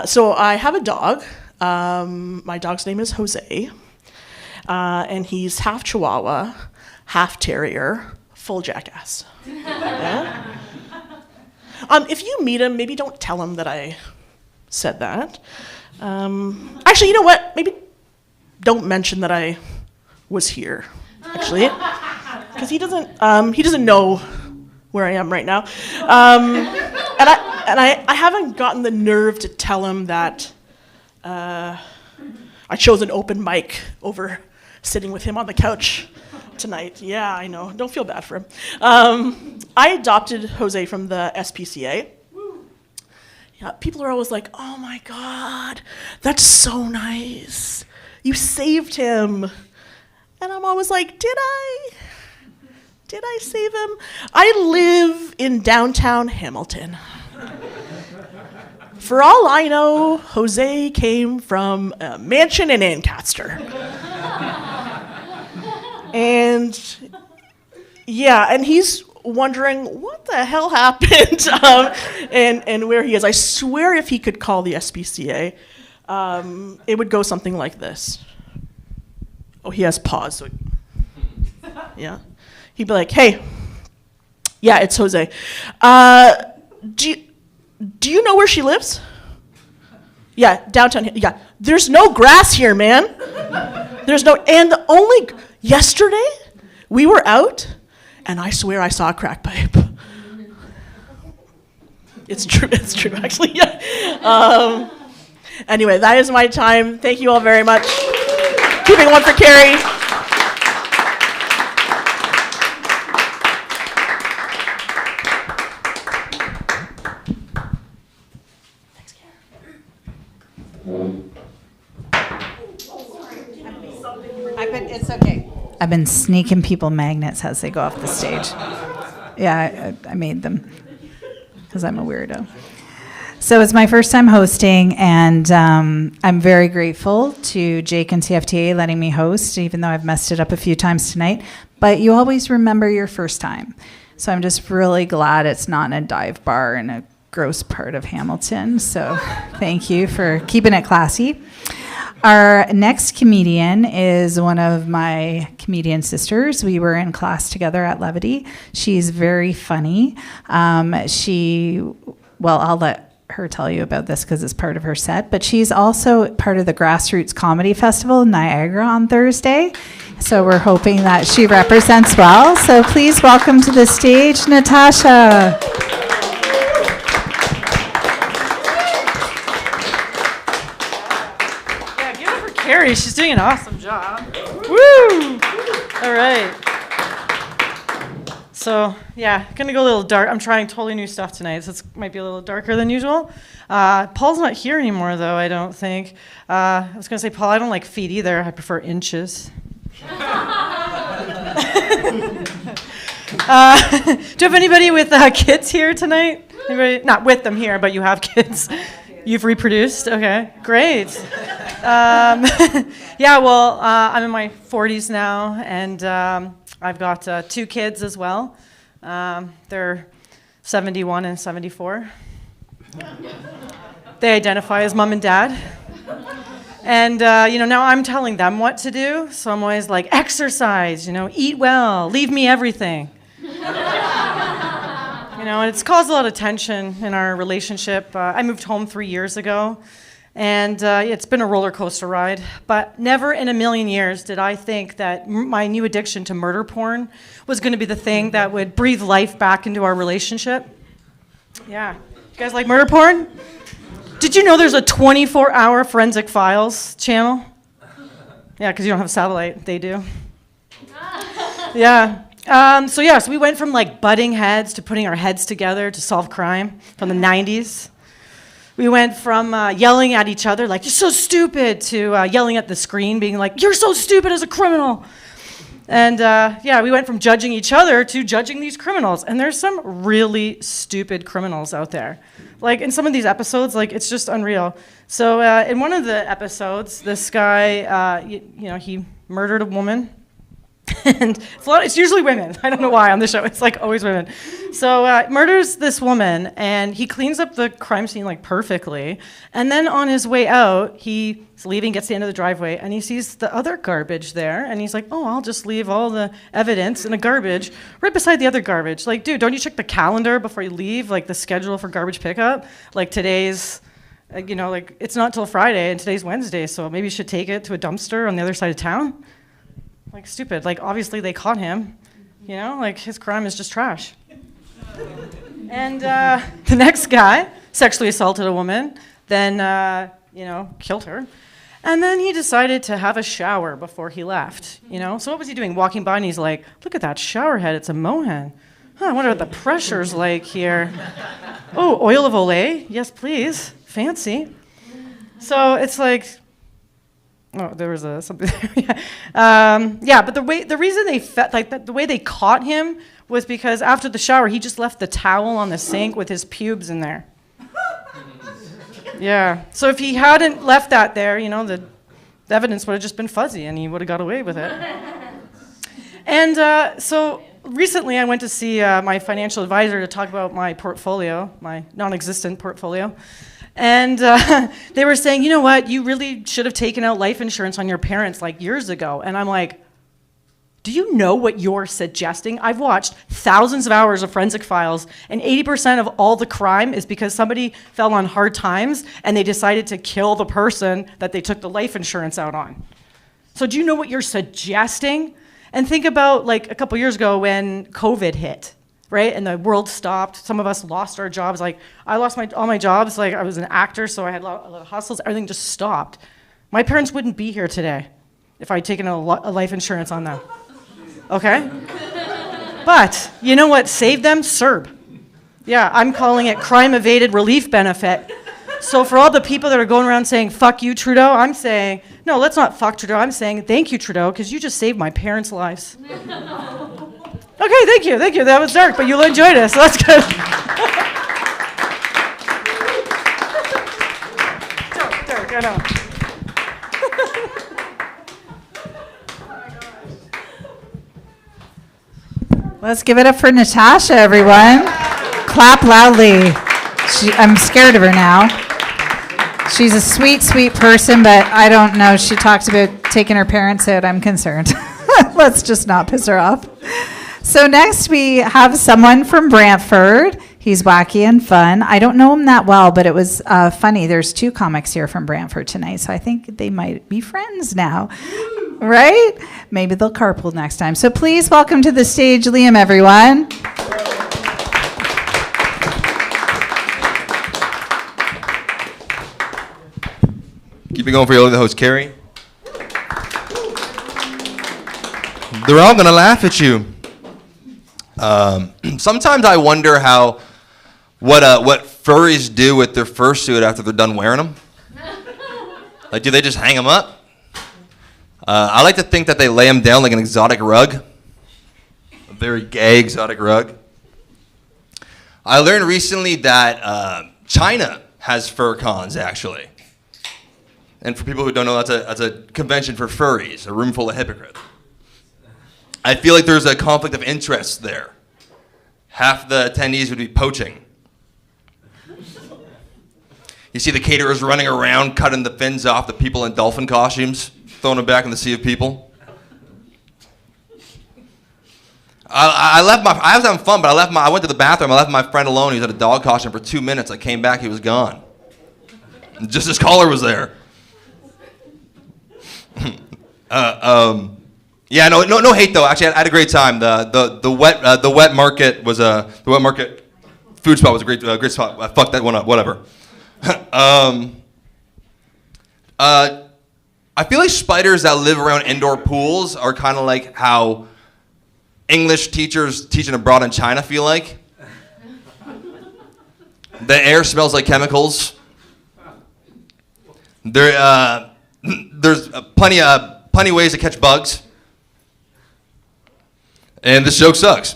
So I have a dog. My dog's name is Jose, and he's half Chihuahua, half Terrier, full jackass. Yeah? If you meet him, maybe don't tell him that I said that. Actually, you know what? Maybe don't mention that I was here, actually, because he doesn't know where I am right now. And I haven't gotten the nerve to tell him that I chose an open mic over sitting with him on the couch tonight. Yeah, I know. Don't feel bad for him. I adopted Jose from the SPCA. Yeah, people are always like, oh my God, that's so nice. You saved him. And I'm always like, did I? Did I save him? I live in downtown Hamilton. For all I know, Jose came from a mansion in Ancaster. And yeah, and he's wondering what the hell happened and where he is. I swear if he could call the SPCA, it would go something like this. Oh, he has pause. So yeah. He'd be like, hey, yeah, it's Jose. Do you know where she lives? Yeah, downtown. Yeah, there's no grass here, man. There's no, and the only, yesterday, we were out, and I swear I saw a crack pipe. It's true, actually, yeah. Anyway, that is my time. Thank you all very much. Keeping one for KERRI. It's okay. I've been sneaking people magnets as they go off the stage. Yeah, I made them because I'm a weirdo. So it's my first time hosting, and I'm very grateful to Jake and CFTA letting me host, even though I've messed it up a few times tonight. But you always remember your first time. So I'm just really glad it's not in a dive bar in a gross part of Hamilton. So thank you for keeping it classy. Our next comedian is one of my comedian sisters. We were in class together at Levity. She's very funny. I'll let her tell you about this because it's part of her set, but she's also part of the Grassroots Comedy Festival in Niagara on Thursday. So we're hoping that she represents well. So please welcome to the stage, Natasha. KERRI, she's doing an awesome job. Woo! All right. So, yeah, gonna go a little dark. I'm trying totally new stuff tonight, so it might be a little darker than usual. Paul's not here anymore, though, I don't think. I was gonna say, Paul, I don't like feet either. I prefer inches. Do you have anybody with kids here tonight? Anybody? Not with them here, but you have kids. You've reproduced? Okay, great. Yeah, well, I'm in my 40s now, and I've got 2 kids as well. They're 71 and 74. They identify as mom and dad. And, now I'm telling them what to do, so I'm always like, exercise, eat well, leave me everything. And it's caused a lot of tension in our relationship. I moved home 3 years ago, and it's been a roller coaster ride. But never in a million years did I think that my new addiction to murder porn was going to be the thing that would breathe life back into our relationship. Yeah. You guys like murder porn? Did you know there's a 24-hour Forensic Files channel? Yeah, because you don't have satellite. They do. Yeah. So we went from like butting heads to putting our heads together to solve crime from the 90s. We went from yelling at each other like, you're so stupid, to yelling at the screen, being like, you're so stupid as a criminal. And we went from judging each other to judging these criminals. And there's some really stupid criminals out there. Like in some of these episodes, like it's just unreal. So in one of the episodes, this guy, he murdered a woman. And it's usually women. I don't know why on the show. It's like always women. So murders this woman, and he cleans up the crime scene like perfectly. And then on his way out, he's leaving, gets to the end of the driveway, and he sees the other garbage there. And he's like, oh, I'll just leave all the evidence in the garbage right beside the other garbage. Like, dude, don't you check the calendar before you leave? Like the schedule for garbage pickup? Like today's, it's not till Friday, and today's Wednesday. So maybe you should take it to a dumpster on the other side of town. Like stupid. Like obviously they caught him. Like his crime is just trash. And the next guy sexually assaulted a woman, then killed her. And then he decided to have a shower before he left. So what was he doing? Walking by and he's like, look at that shower head, it's a mohen. I wonder what the pressure's like here. Oh, oil of Olay? Yes, please. Fancy. So it's like, oh, there was something there. Yeah, but the reason the way they caught him was because after the shower, he just left the towel on the sink with his pubes in there. Yeah. So if he hadn't left that there, the evidence would have just been fuzzy, and he would have got away with it. And so recently, I went to see my financial advisor to talk about my portfolio, my non-existent portfolio. And they were saying, you know what, you really should have taken out life insurance on your parents like years ago. And I'm like, do you know what you're suggesting? I've watched thousands of hours of forensic files, and 80% of all the crime is because somebody fell on hard times and they decided to kill the person that they took the life insurance out on. So do you know what you're suggesting? And think about like a couple years ago when COVID hit. Right? And the world stopped. Some of us lost our jobs. Like, I lost all my jobs. Like, I was an actor, so I had a lot of hustles. Everything just stopped. My parents wouldn't be here today if I'd taken a life insurance on them. Okay? But you know what saved them? CERB. Yeah, I'm calling it crime evaded relief benefit. So for all the people that are going around saying, fuck you, Trudeau, I'm saying, no, let's not fuck Trudeau. I'm saying, thank you, Trudeau, because you just saved my parents' lives. Okay, thank you. That was dark, but you'll enjoy this, so that's good. Dark, I know. Let's give it up for Natasha, everyone. Clap loudly. I'm scared of her now. She's a sweet, sweet person, but I don't know. She talked about taking her parents out. I'm concerned. Let's just not piss her off. So next we have someone from Brantford. He's wacky and fun. I don't know him that well, but it was funny. There's 2 comics here from Brantford tonight, so I think they might be friends now. Right? Maybe they'll carpool next time. So please welcome to the stage Liam, everyone. Keep it going for your host, KERRI. They're all gonna laugh at you. Sometimes I wonder what furries do with their fursuit after they're done wearing them. Like, do they just hang them up? I like to think that they lay them down like an exotic rug, a very gay exotic rug. I learned recently that China has fur cons, actually. And for people who don't know, that's a convention for furries, a room full of hypocrites. I feel like there's a conflict of interest there. Half the attendees would be poaching. You see the caterers running around, cutting the fins off the people in dolphin costumes, throwing them back in the sea of people. I was having fun, but I went to the bathroom, I left my friend alone. He was at a dog costume for 2 minutes. I came back, he was gone. And just his collar was there. Yeah, no hate though. Actually, I had a great time. The wet market was the wet market food spot was a great spot. I fucked that one up. Whatever. I feel like spiders that live around indoor pools are kind of like how English teachers teaching abroad in China feel like. The air smells like chemicals. There's plenty ways to catch bugs. And this joke sucks.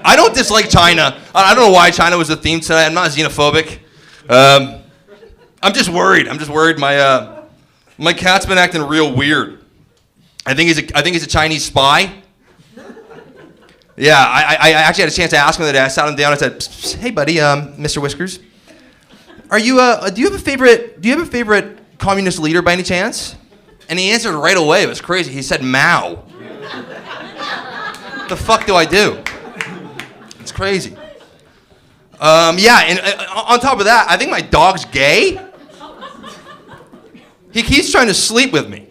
I don't dislike China. I don't know why China was the theme tonight. I'm not xenophobic. I'm just worried. My cat's been acting real weird. I think he's a Chinese spy. Yeah, I actually had a chance to ask him that day. I sat him down and I said, "Hey, buddy, Mr. Whiskers, do you have a favorite communist leader by any chance?" And he answered right away. It was crazy. He said Mao. What the fuck do I do? It's crazy. Yeah, and on top of that, I think my dog's gay. He keeps trying to sleep with me.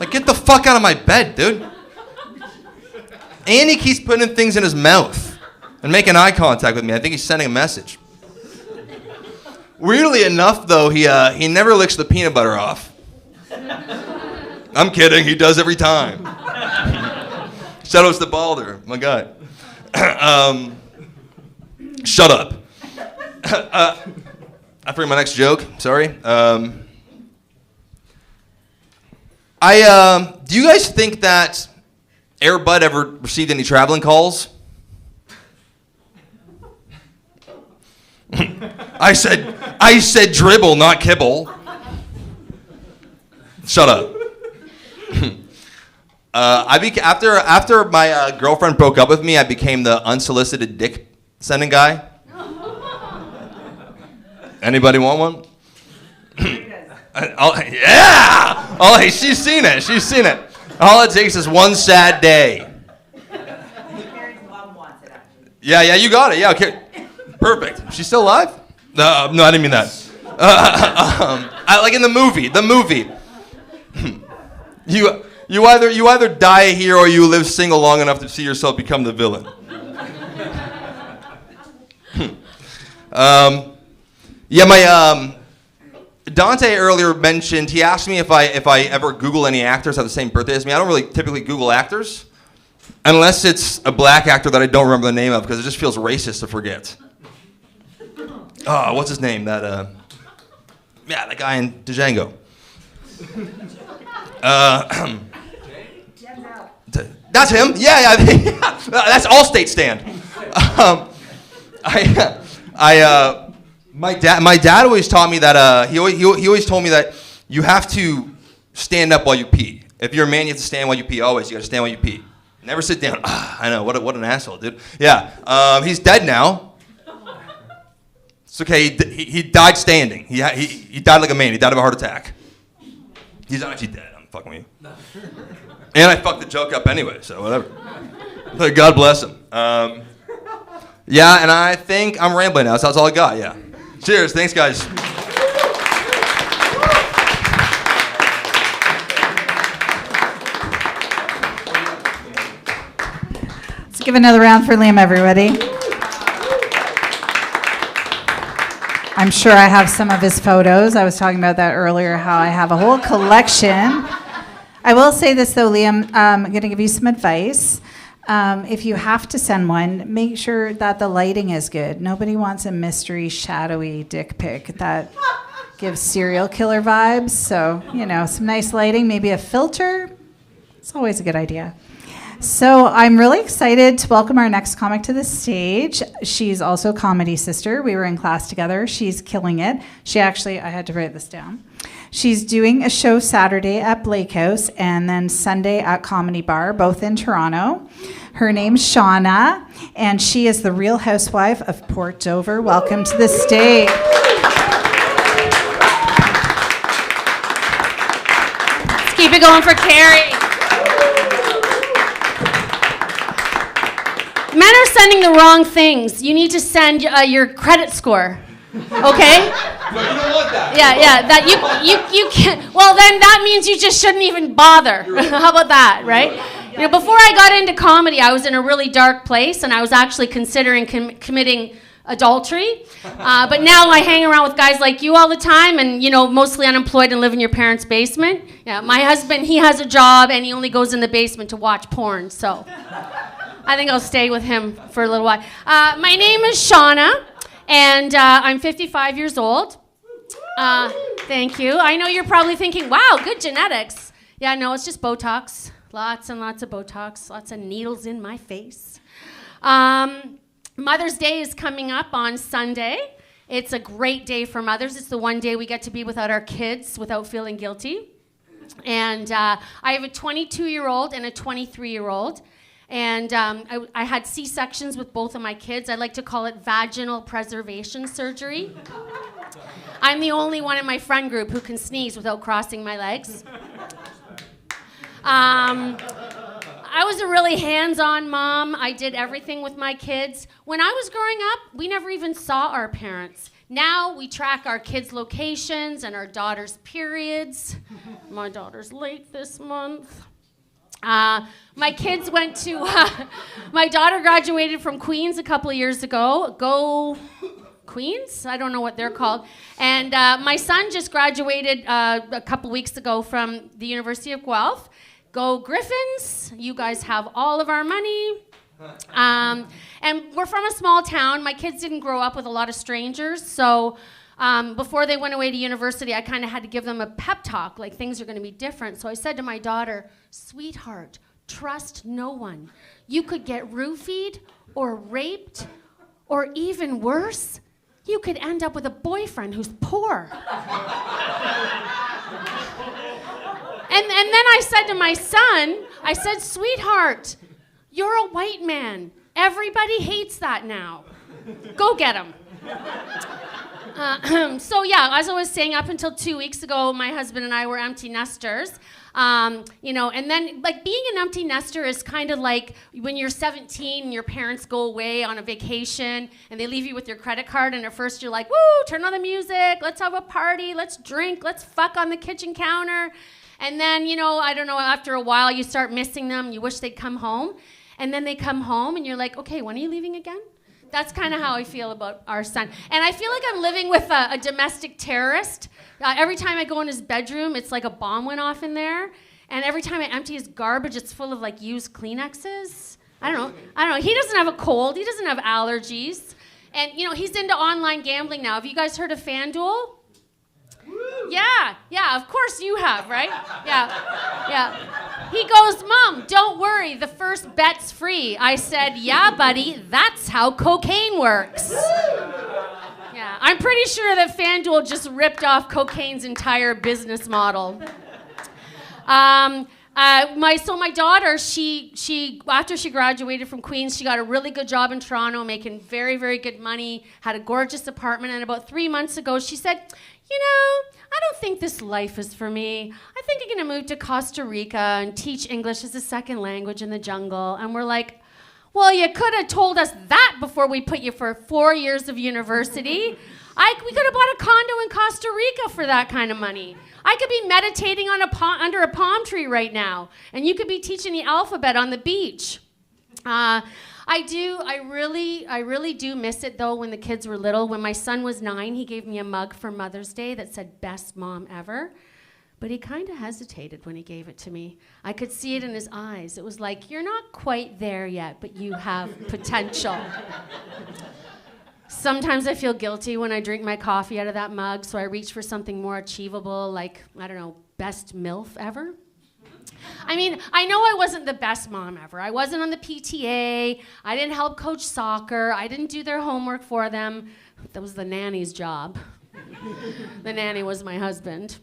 Like, get the fuck out of my bed, dude. And he keeps putting things in his mouth and making eye contact with me. I think he's sending a message. Weirdly enough, though, he never licks the peanut butter off. I'm kidding, he does every time. It's Shout outs to Balder, my guy. Shut up. I forget my next joke. Sorry. Do you guys think that Air Bud ever received any traveling calls? I said dribble, not kibble. Shut up. After my girlfriend broke up with me, I became the unsolicited dick sending guy. Anybody want one? Yeah! Oh, hey, she's seen it. She's seen it. All it takes is one sad day. Carrie's mom wants it, actually. Yeah, you got it. Yeah, okay. Perfect. She's still alive? No, I didn't mean that. Like in the movie. You either die here or you live single long enough to see yourself become the villain. Yeah, my Dante earlier mentioned, he asked me if I ever Google any actors have the same birthday as me. I don't really typically Google actors, unless it's a black actor that I don't remember the name of, because it just feels racist to forget. Oh, what's his name? That guy in Django. That's him. Yeah. That's Allstate stand. My dad always taught me that he always told me that you have to stand up while you pee. If you're a man, you have to stand while you pee. Always, you got to stand while you pee. Never sit down. I know, what an asshole, dude. Yeah, he's dead now. It's okay. He died standing. He died like a man. He died of a heart attack. He's not actually dead. I'm fucking with you. And I fucked the joke up anyway, so whatever. God bless him. Yeah, and I think I'm rambling now, so that's all I got, yeah. Cheers, thanks guys. Let's give another round for Liam, everybody. I'm sure I have some of his photos. I was talking about that earlier, how I have a whole collection. I will say this though, Liam, I'm going to give you some advice. If you have to send one, make sure that the lighting is good. Nobody wants a mystery, shadowy dick pic that gives serial killer vibes. So, some nice lighting, maybe a filter. It's always a good idea. So I'm really excited to welcome our next comic to the stage. She's also a comedy sister. We were in class together. She's killing it. I had to write this down. She's doing a show Saturday at Blake House and then Sunday at Comedy Bar, both in Toronto. Her name's Shauna, and she is the Real Housewife of Port Dover. Welcome to the stage. Let's keep it going for Kerri. Men are sending the wrong things. You need to send your credit score, okay? No, you don't want that. Yeah. That you can't. Well, then that means you just shouldn't even bother. How about that, right? Before I got into comedy, I was in a really dark place, and I was actually considering committing adultery. But now I hang around with guys like you all the time, and mostly unemployed and live in your parents' basement. Yeah, my husband, he has a job, and he only goes in the basement to watch porn. So I think I'll stay with him for a little while. My name is Shauna, and I'm 55 years old. Thank you. I know you're probably thinking, wow, good genetics. Yeah, no, it's just Botox. Lots and lots of Botox. Lots of needles in my face. Mother's Day is coming up on Sunday. It's a great day for mothers. It's the one day we get to be without our kids without feeling guilty. And I have a 22-year-old and a 23-year-old. And I had C-sections with both of my kids. I like to call it vaginal preservation surgery. I'm the only one in my friend group who can sneeze without crossing my legs. I was a really hands-on mom. I did everything with my kids. When I was growing up, we never even saw our parents. Now we track our kids' locations and our daughters' periods. My daughter's late this month. My kids went to, my daughter graduated from Queens a couple of years ago. Go Queens? I don't know what they're called. And my son just graduated a couple weeks ago from the University of Guelph. Go Griffins. You guys have all of our money. And we're from a small town. My kids didn't grow up with a lot of strangers, so before they went away to university, I kind of had to give them a pep talk, like things are going to be different. So I said to my daughter, sweetheart, trust no one. You could get roofied or raped, or even worse, you could end up with a boyfriend who's poor. And then I said to my son, I said, sweetheart, you're a white man. Everybody hates that now. Go get him. So yeah, as I was saying, up until 2 weeks ago, my husband and I were empty nesters. You know, and then like being an empty nester is kind of like when you're 17 and your parents go away on a vacation and they leave you with your credit card, and at first you're like, woo, turn on the music, let's have a party, let's drink, let's fuck on the kitchen counter. And then, you know, I don't know, after a while you start missing them, you wish they'd come home. And then they come home and you're like, okay, when are you leaving again? That's kind of how I feel about our son. And I feel like I'm living with a domestic terrorist. Every time I go in his bedroom, it's like a bomb went off in there. And every time I empty his garbage, it's full of like used Kleenexes. I don't know. He doesn't have a cold. He doesn't have allergies. And, you know, he's into online gambling now. Have you guys heard of FanDuel? Yeah, of course you have, right? Yeah. He goes, Mom, don't worry, the first bet's free. I said, yeah, buddy, that's how cocaine works. Yeah, I'm pretty sure that FanDuel just ripped off cocaine's entire business model. My daughter, she after she graduated from Queen's, she got a really good job in Toronto, making very, very good money, had a gorgeous apartment, and about 3 months ago, she said, you know, I don't think this life is for me. I think I'm gonna move to Costa Rica and teach English as a second language in the jungle. And we're like, well, you could have told us that before we put you for 4 years of university. We could have bought a condo in Costa Rica for that kind of money. I could be meditating on under a palm tree right now, and you could be teaching the alphabet on the beach. I really do miss it though when the kids were little. When my son was 9, he gave me a mug for Mother's Day that said best mom ever. But he kind of hesitated when he gave it to me. I could see it in his eyes. It was like, you're not quite there yet, but you have potential. Sometimes I feel guilty when I drink my coffee out of that mug, so I reach for something more achievable, like, I don't know, best MILF ever. I mean, I know I wasn't the best mom ever. I wasn't on the PTA. I didn't help coach soccer. I didn't do their homework for them. That was the nanny's job. The nanny was my husband.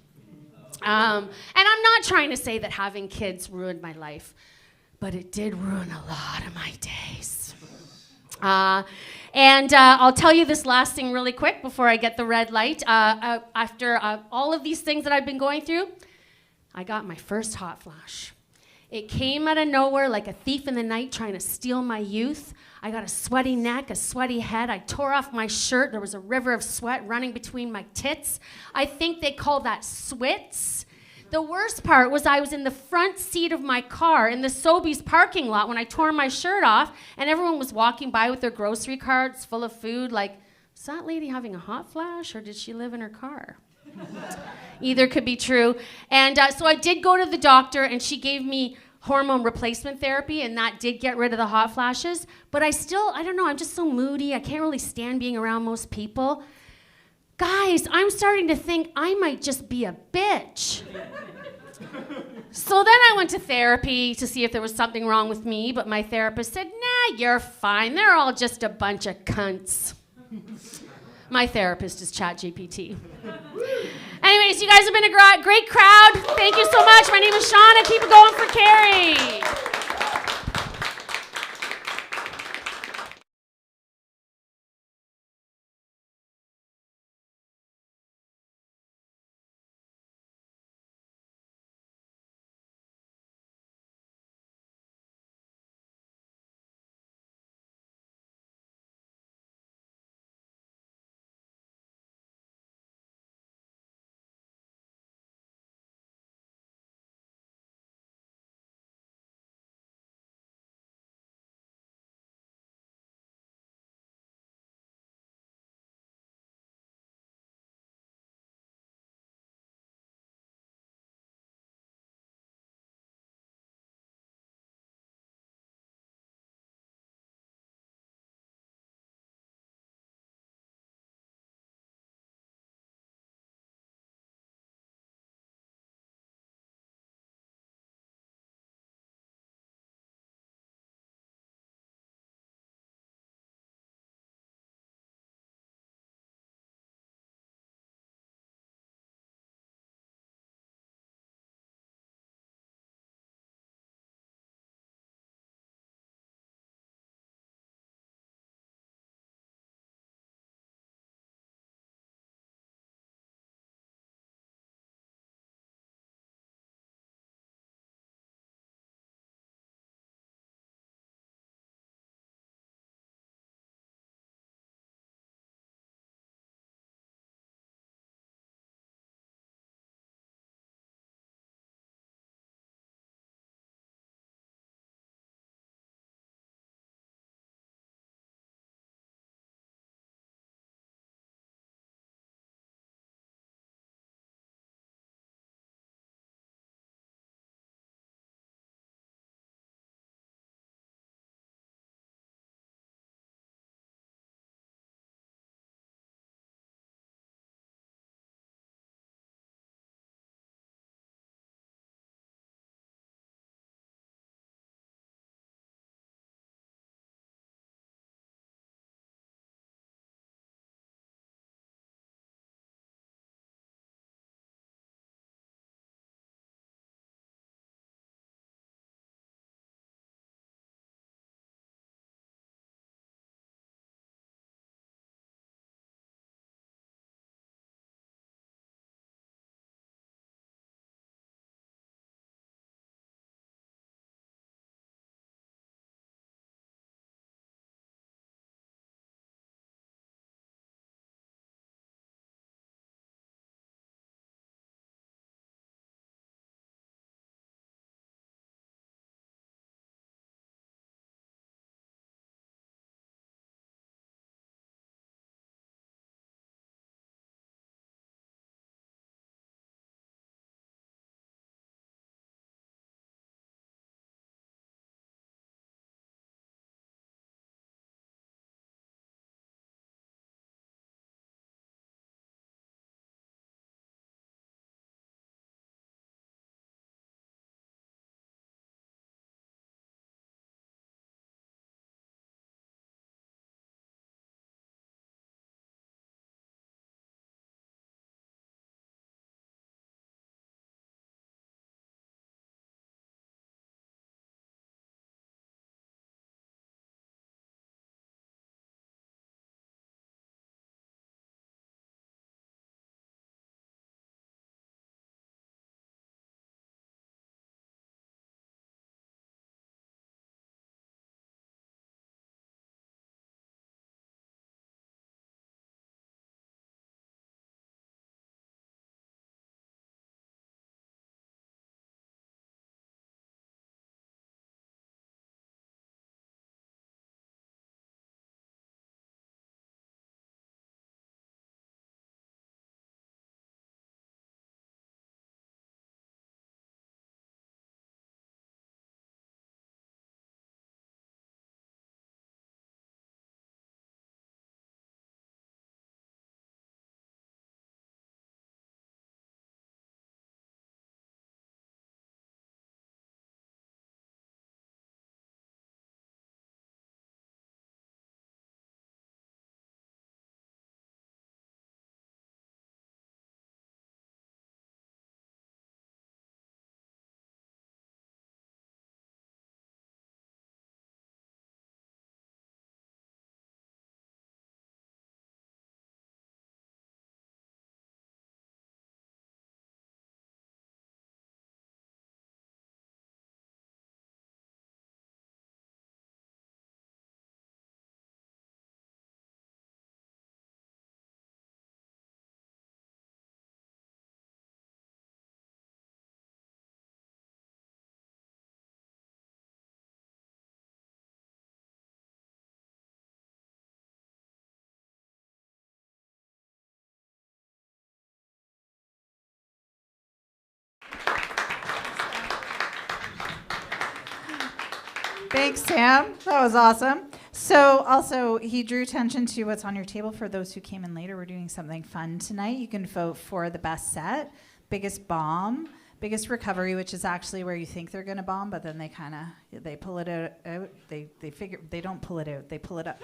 And I'm not trying to say that having kids ruined my life, but it did ruin a lot of my days. And I'll tell you this last thing really quick before I get the red light. After all of these things that I've been going through, I got my first hot flash. It came out of nowhere like a thief in the night trying to steal my youth. I got a sweaty neck, a sweaty head. I tore off my shirt. There was a river of sweat running between my tits. I think they call that swits. The worst part was I was in the front seat of my car in the Sobeys parking lot when I tore my shirt off, and everyone was walking by with their grocery carts full of food like, is that lady having a hot flash or did she live in her car? Either could be true. And so I did go to the doctor, and she gave me hormone replacement therapy, and that did get rid of the hot flashes. But I don't know, I'm just so moody. I can't really stand being around most people. Guys, I'm starting to think I might just be a bitch. So then I went to therapy to see if there was something wrong with me, but my therapist said, nah, you're fine. They're all just a bunch of cunts. My therapist is ChatGPT. Anyways, you guys have been a great crowd. Thank you so much. My name is Shauna. Keep it going for KERRI. Thanks, Sam. That was awesome. So also, he drew attention to what's on your table. For those who came in later, we're doing something fun tonight. You can vote for the best set, biggest bomb, biggest recovery, which is actually where you think they're going to bomb, but then they kind of, they pull it out. They figure, they don't pull it out. They pull it up.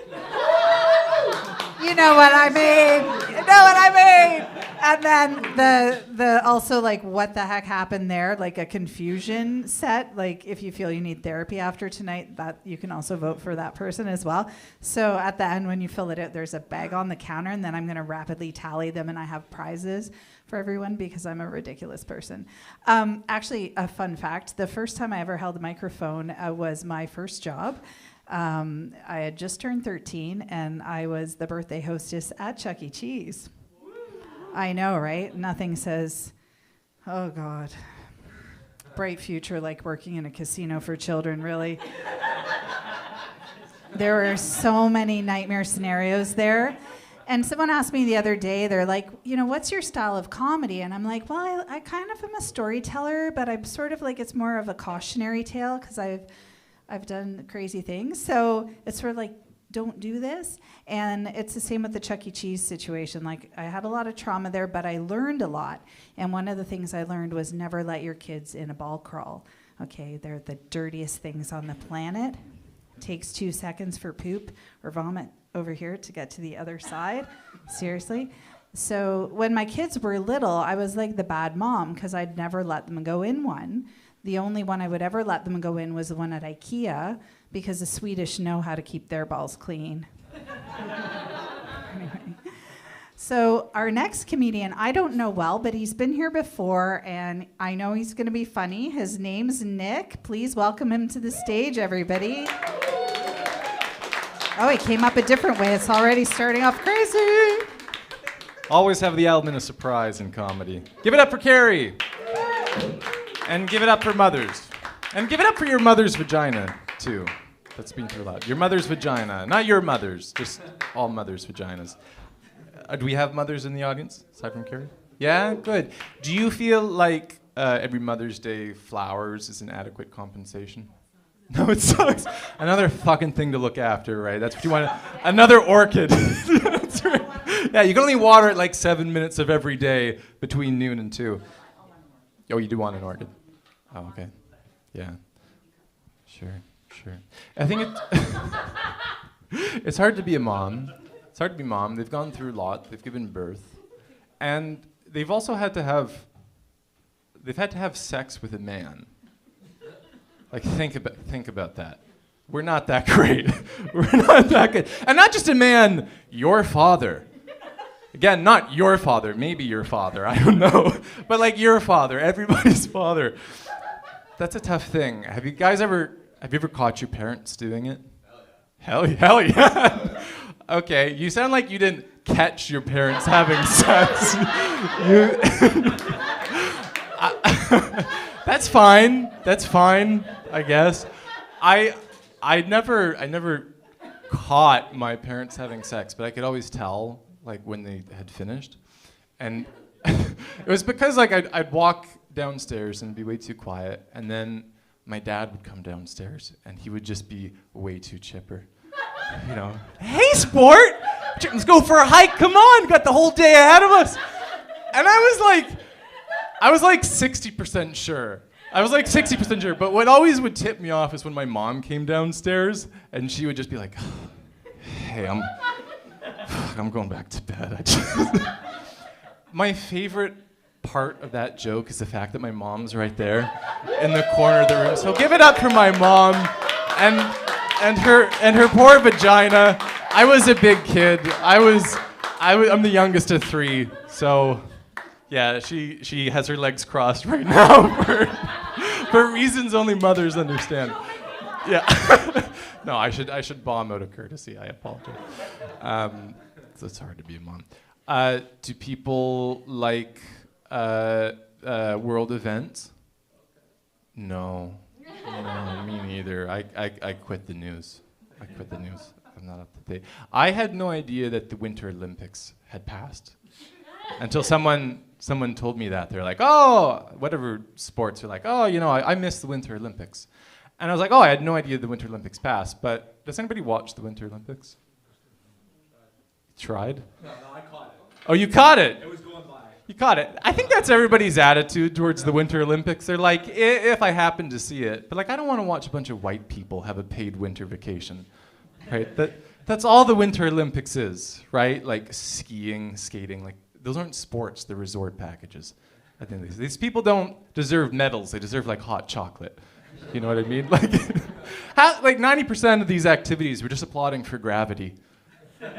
You know what I mean. You know what I mean. And then the also like what the heck happened there, like a confusion set. Like if you feel you need therapy after tonight, that you can also vote for that person as well. So at the end when you fill it out, there's a bag on the counter, and then I'm going to rapidly tally them, and I have prizes for everyone because I'm a ridiculous person. Actually, a fun fact: the first time I ever held a microphone was my first job. I had just turned 13, and I was the birthday hostess at Chuck E. Cheese. I know, right? Nothing says, oh God, bright future like working in a casino for children, really. There were so many nightmare scenarios there. And someone asked me the other day, they're like, you know, what's your style of comedy? And I'm like, well, I kind of am a storyteller, but I'm sort of like, it's more of a cautionary tale because I've done crazy things. So it's sort of like, don't do this. And it's the same with the Chuck E. Cheese situation. Like, I had a lot of trauma there, but I learned a lot. And one of the things I learned was never let your kids in a ball crawl. Okay, they're the dirtiest things on the planet. It takes 2 seconds for poop or vomit over here to get to the other side. Seriously. So when my kids were little, I was like the bad mom because I'd never let them go in one. The only one I would ever let them go in was the one at IKEA because the Swedish know how to keep their balls clean. Anyway. So our next comedian, I don't know well, but he's been here before, and I know he's going to be funny. His name's Nick. Please welcome him to the stage, everybody. Oh, he came up a different way. It's already starting off crazy. Always have the element of surprise in comedy. Give it up for KERRI. And give it up for mothers. And give it up for your mother's vagina, too. That's being too loud. Your mother's vagina. Not your mother's, just all mothers' vaginas. Do we have mothers in the audience, aside from KERRI? Yeah? Good. Do you feel like every Mother's Day flowers is an adequate compensation? No, it sucks. Another fucking thing to look after, right? That's what you want. Another orchid. That's right. Yeah, you can only water it like 7 minutes of every day between noon and 2. Oh, you do want an orchid? Oh, okay. Yeah. Sure. I think it's hard to be a mom. It's hard to be mom. They've gone through a lot. They've given birth. And they've also had to have sex with a man. Like, think about that. We're not that great. We're not that good. And not just a man, your father. Again, not your father, maybe your father, I don't know. But like your father, everybody's father. That's a tough thing. Have you ever caught your parents doing it? Hell yeah. Okay, you sound like you didn't catch your parents having sex. That's fine, I guess. I never caught my parents having sex, but I could always tell like when they had finished. And it was because like I'd walk downstairs and be way too quiet, and then my dad would come downstairs and he would just be way too chipper. You know, hey sport, let's go for a hike, come on, got the whole day ahead of us. And I was like 60% sure. But what always would tip me off is when my mom came downstairs and she would just be like, hey, I'm going back to bed. My favorite part of that joke is the fact that my mom's right there in the corner of the room. So give it up for my mom and her poor vagina. I was a big kid. I'm the youngest of 3, so yeah, she has her legs crossed right now for reasons only mothers understand. Yeah. No, I should bomb out of courtesy. I apologize. It's hard to be a mom. Do people like world events? No, me neither. I quit the news. I'm not up to date. I had no idea that the Winter Olympics had passed until someone told me that. They're like, oh, whatever sports. They're like, oh, I missed the Winter Olympics. And I was like, oh, I had no idea the Winter Olympics passed. But does anybody watch the Winter Olympics? Tried? No, I caught it. Oh, you caught it? It was going by. You caught it. I think that's everybody's attitude towards the Winter Olympics. They're like, if I happen to see it. But like, I don't want to watch a bunch of white people have a paid winter vacation. Right? That's all the Winter Olympics is, right? Like skiing, skating, like those aren't sports, they're resort packages. I think these people don't deserve medals, they deserve like hot chocolate. You know what I mean? Like, like 90% of these activities we're just applauding for gravity.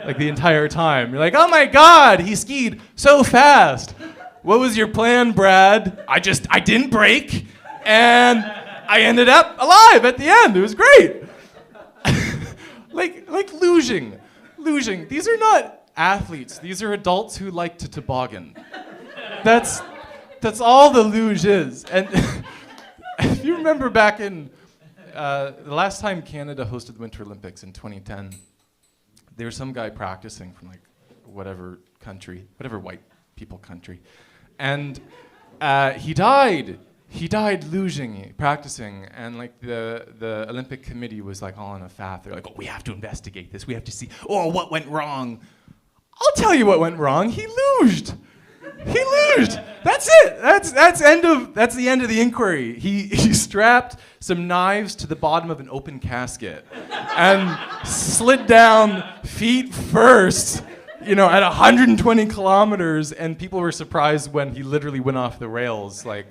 Like the entire time. You're like, oh my God, he skied so fast. What was your plan, Brad? I didn't break, and I ended up alive at the end. It was great. like luging. These are not athletes. These are adults who like to toboggan. That's all the luge is. And if you remember back in the last time Canada hosted the Winter Olympics in 2010, there was some guy practicing from like whatever country, whatever white people country, and he died. He died luging, practicing, and like the Olympic Committee was like all in a faff. They're like, oh, we have to investigate this. We have to see, oh, what went wrong. I'll tell you what went wrong. He luged. He luged. That's it. That's the end of the inquiry. He strapped some knives to the bottom of an open casket and slid down feet first, at 120 kilometers, and people were surprised when he literally went off the rails. Like,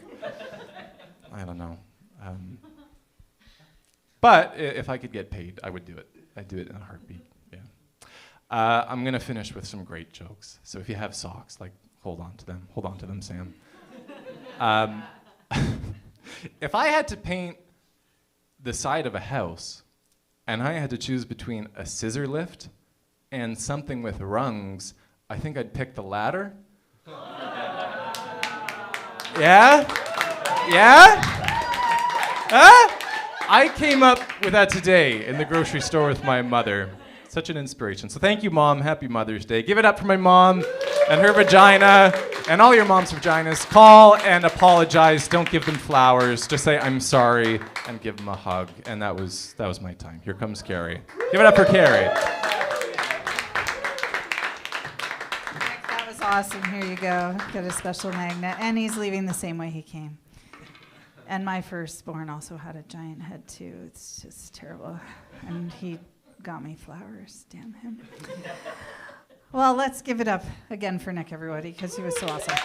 I don't know. But if I could get paid, I would do it. I'd do it in a heartbeat. Yeah. I'm gonna finish with some great jokes. So if you have socks, like, hold on to them. Hold on to them, Sam. If I had to paint the side of a house, and I had to choose between a scissor lift and something with rungs, I think I'd pick the latter. Yeah? Yeah? Huh? I came up with that today in the grocery store with my mother. Such an inspiration. So thank you, Mom. Happy Mother's Day. Give it up for my mom and her vagina and all your mom's vaginas. Call and apologize. Don't give them flowers. Just say, I'm sorry, and give them a hug. And that was my time. Here comes Kerri. Give it up for Kerri. That was awesome. Here you go. Got a special magnet. And he's leaving the same way he came. And my firstborn also had a giant head, too. It's just terrible. And he got me flowers. Damn him. Well, let's give it up again for Nick, everybody, because he was so awesome.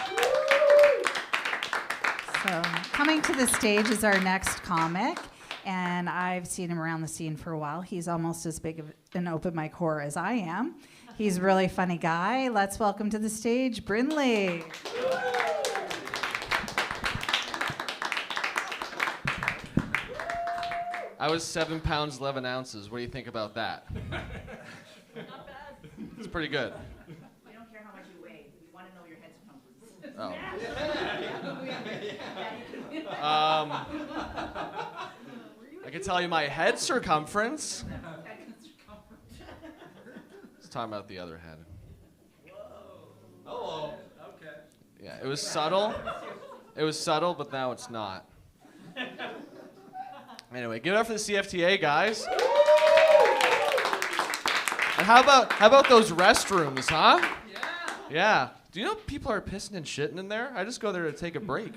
So, coming to the stage is our next comic, and I've seen him around the scene for a while. He's almost as big of an open mic whore as I am. He's a really funny guy. Let's welcome to the stage, Brindley. I was 7 pounds, 11 ounces. What do you think about that? Not bad. It's pretty good. We don't care how much you weigh. We want to know your head circumference. I can tell you my head circumference. Let's talk about the other head. Oh, okay. Yeah, it was subtle. It was subtle, but now it's not. Anyway, give it up for the CFTA, guys. And how about those restrooms, huh? Yeah. Do you know people are pissing and shitting in there? I just go there to take a break.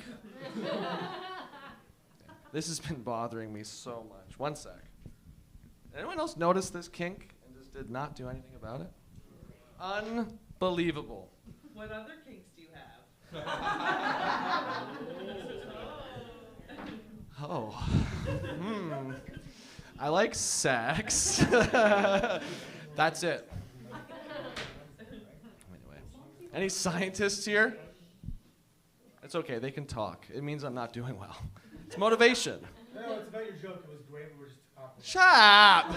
This has been bothering me so much. One sec. Anyone else notice this kink and just did not do anything about it? Unbelievable. What other kinks do you have? Oh. I like sex. That's it. Anyway, any scientists here? It's okay, they can talk. It means I'm not doing well. It's motivation. No, it's about your joke. It was great. We're just awkward. Shut up!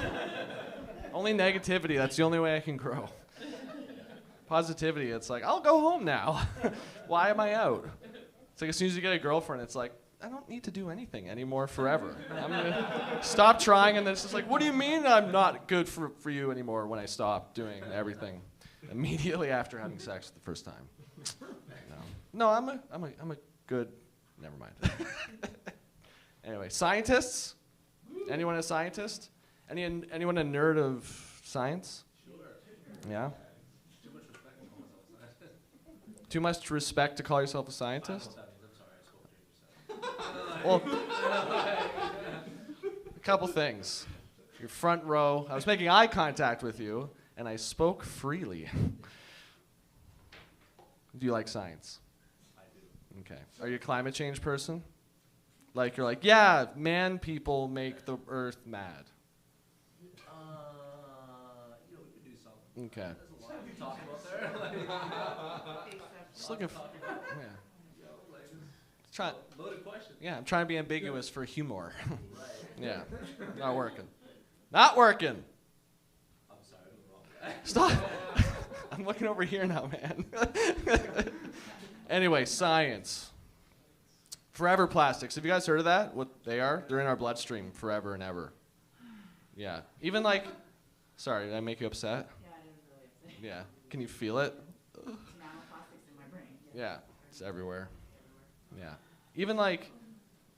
Only negativity. That's the only way I can grow. Positivity, it's like, I'll go home now. Why am I out? It's like as soon as you get a girlfriend, it's like, I don't need to do anything anymore forever. I'm gonna stop trying, and then it's just like, what do you mean I'm not good for you anymore when I stop doing everything immediately after having sex the first time? No, I'm a good. Never mind. Anyway, scientists, Anyone a scientist? Anyone a nerd of science? Sure. Yeah. Too much respect to call yourself a scientist? Well, a couple things. Your front row, I was making eye contact with you, and I spoke freely. Do you like science? I do. Okay. Are you a climate change person? Like, you're like, yeah, man, people make the earth mad. We could do something. Okay. There's a lot to talk about there. Just looking for, yeah. Loaded question. Yeah, I'm trying to be ambiguous for humor. Yeah, not working. Not working. I'm sorry, I'm the wrong guy. Stop. I'm looking over here now, man. Anyway, science. Forever plastics. Have you guys heard of that? What they are? They're in our bloodstream forever and ever. Yeah. Even like, sorry, did I make you upset? Yeah, it is really upsetting. Yeah. Can you feel it? Nanoplastics in my brain. Yeah, it's everywhere. Yeah. Even like,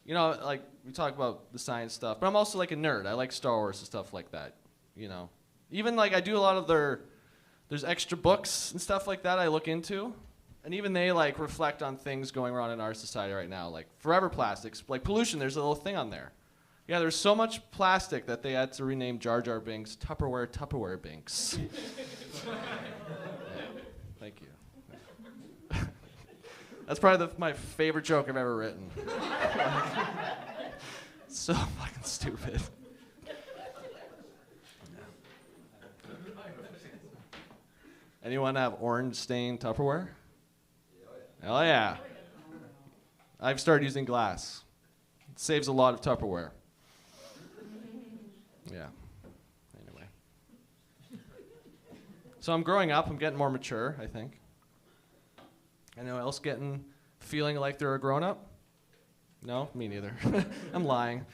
you know, like we talk about the science stuff, but I'm also like a nerd. I like Star Wars and stuff like that, you know. Even like I do a lot of there's extra books and stuff like that I look into. And even they like reflect on things going on in our society right now, like forever plastics, like pollution, there's a little thing on there. Yeah, there's so much plastic that they had to rename Jar Jar Binks Tupperware Binks. Yeah, thank you. That's probably my favorite joke I've ever written. So fucking stupid. Anyone have orange stained Tupperware? Hell yeah. I've started using glass. It saves a lot of Tupperware. Yeah. Anyway. So I'm growing up. I'm getting more mature, I think. Anyone else feeling like they're a grown-up? No? Me neither. I'm lying.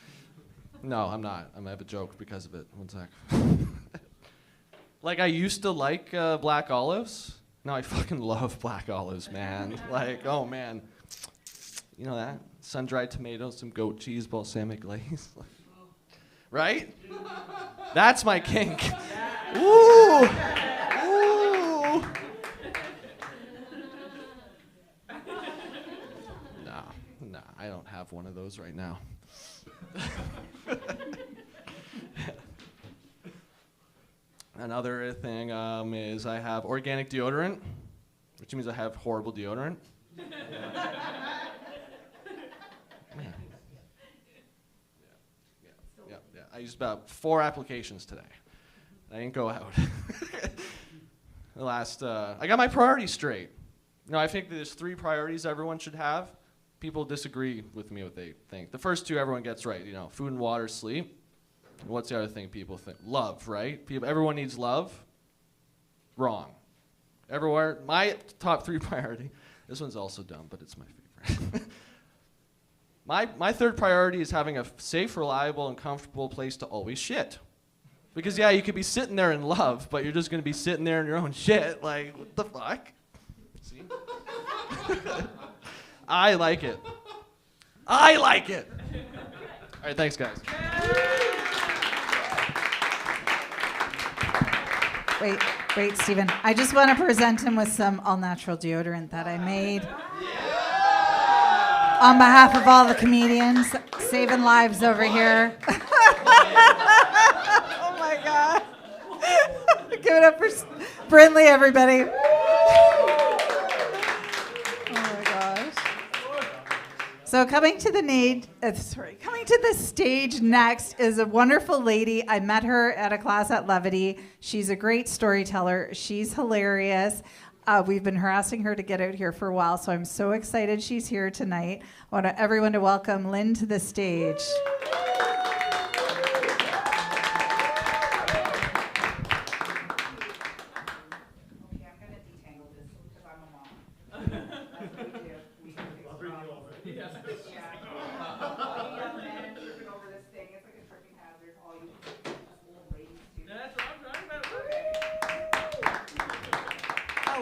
No, I'm not. I have a joke because of it. One sec. Like, I used to like black olives. Now I fucking love black olives, man. Like, oh, man. You know that? Sun-dried tomatoes, some goat cheese, balsamic glaze. Right? That's my kink. Ooh! Ooh! No, I don't have one of those right now. Another thing is I have organic deodorant, which means I have horrible deodorant. Yeah. I used about 4 applications today. I didn't go out. I got my priorities straight. No, I think there's 3 priorities everyone should have. People disagree with me what they think. The first 2 everyone gets right, you know, food and water, sleep. And what's the other thing people think? Love, right? Everyone needs love. Wrong. Everywhere, my top 3 priority. This one's also dumb, but it's my favorite. My third priority is having a safe, reliable, and comfortable place to always shit. Because yeah, you could be sitting there in love, but you're just gonna be sitting there in your own shit. Like, what the fuck? See? I like it. I like it. All right, thanks, guys. Wait, Stephen. I just want to present him with some all-natural deodorant that I made. On behalf of all the comedians, saving lives over here. Oh my God. Give it up for Brindley, everybody. Oh my gosh. So coming to the stage next is a wonderful lady. I met her at a class at Levity. She's a great storyteller. She's hilarious. We've been harassing her to get out here for a while, so I'm so excited she's here tonight. I want everyone to welcome Lynn to the stage.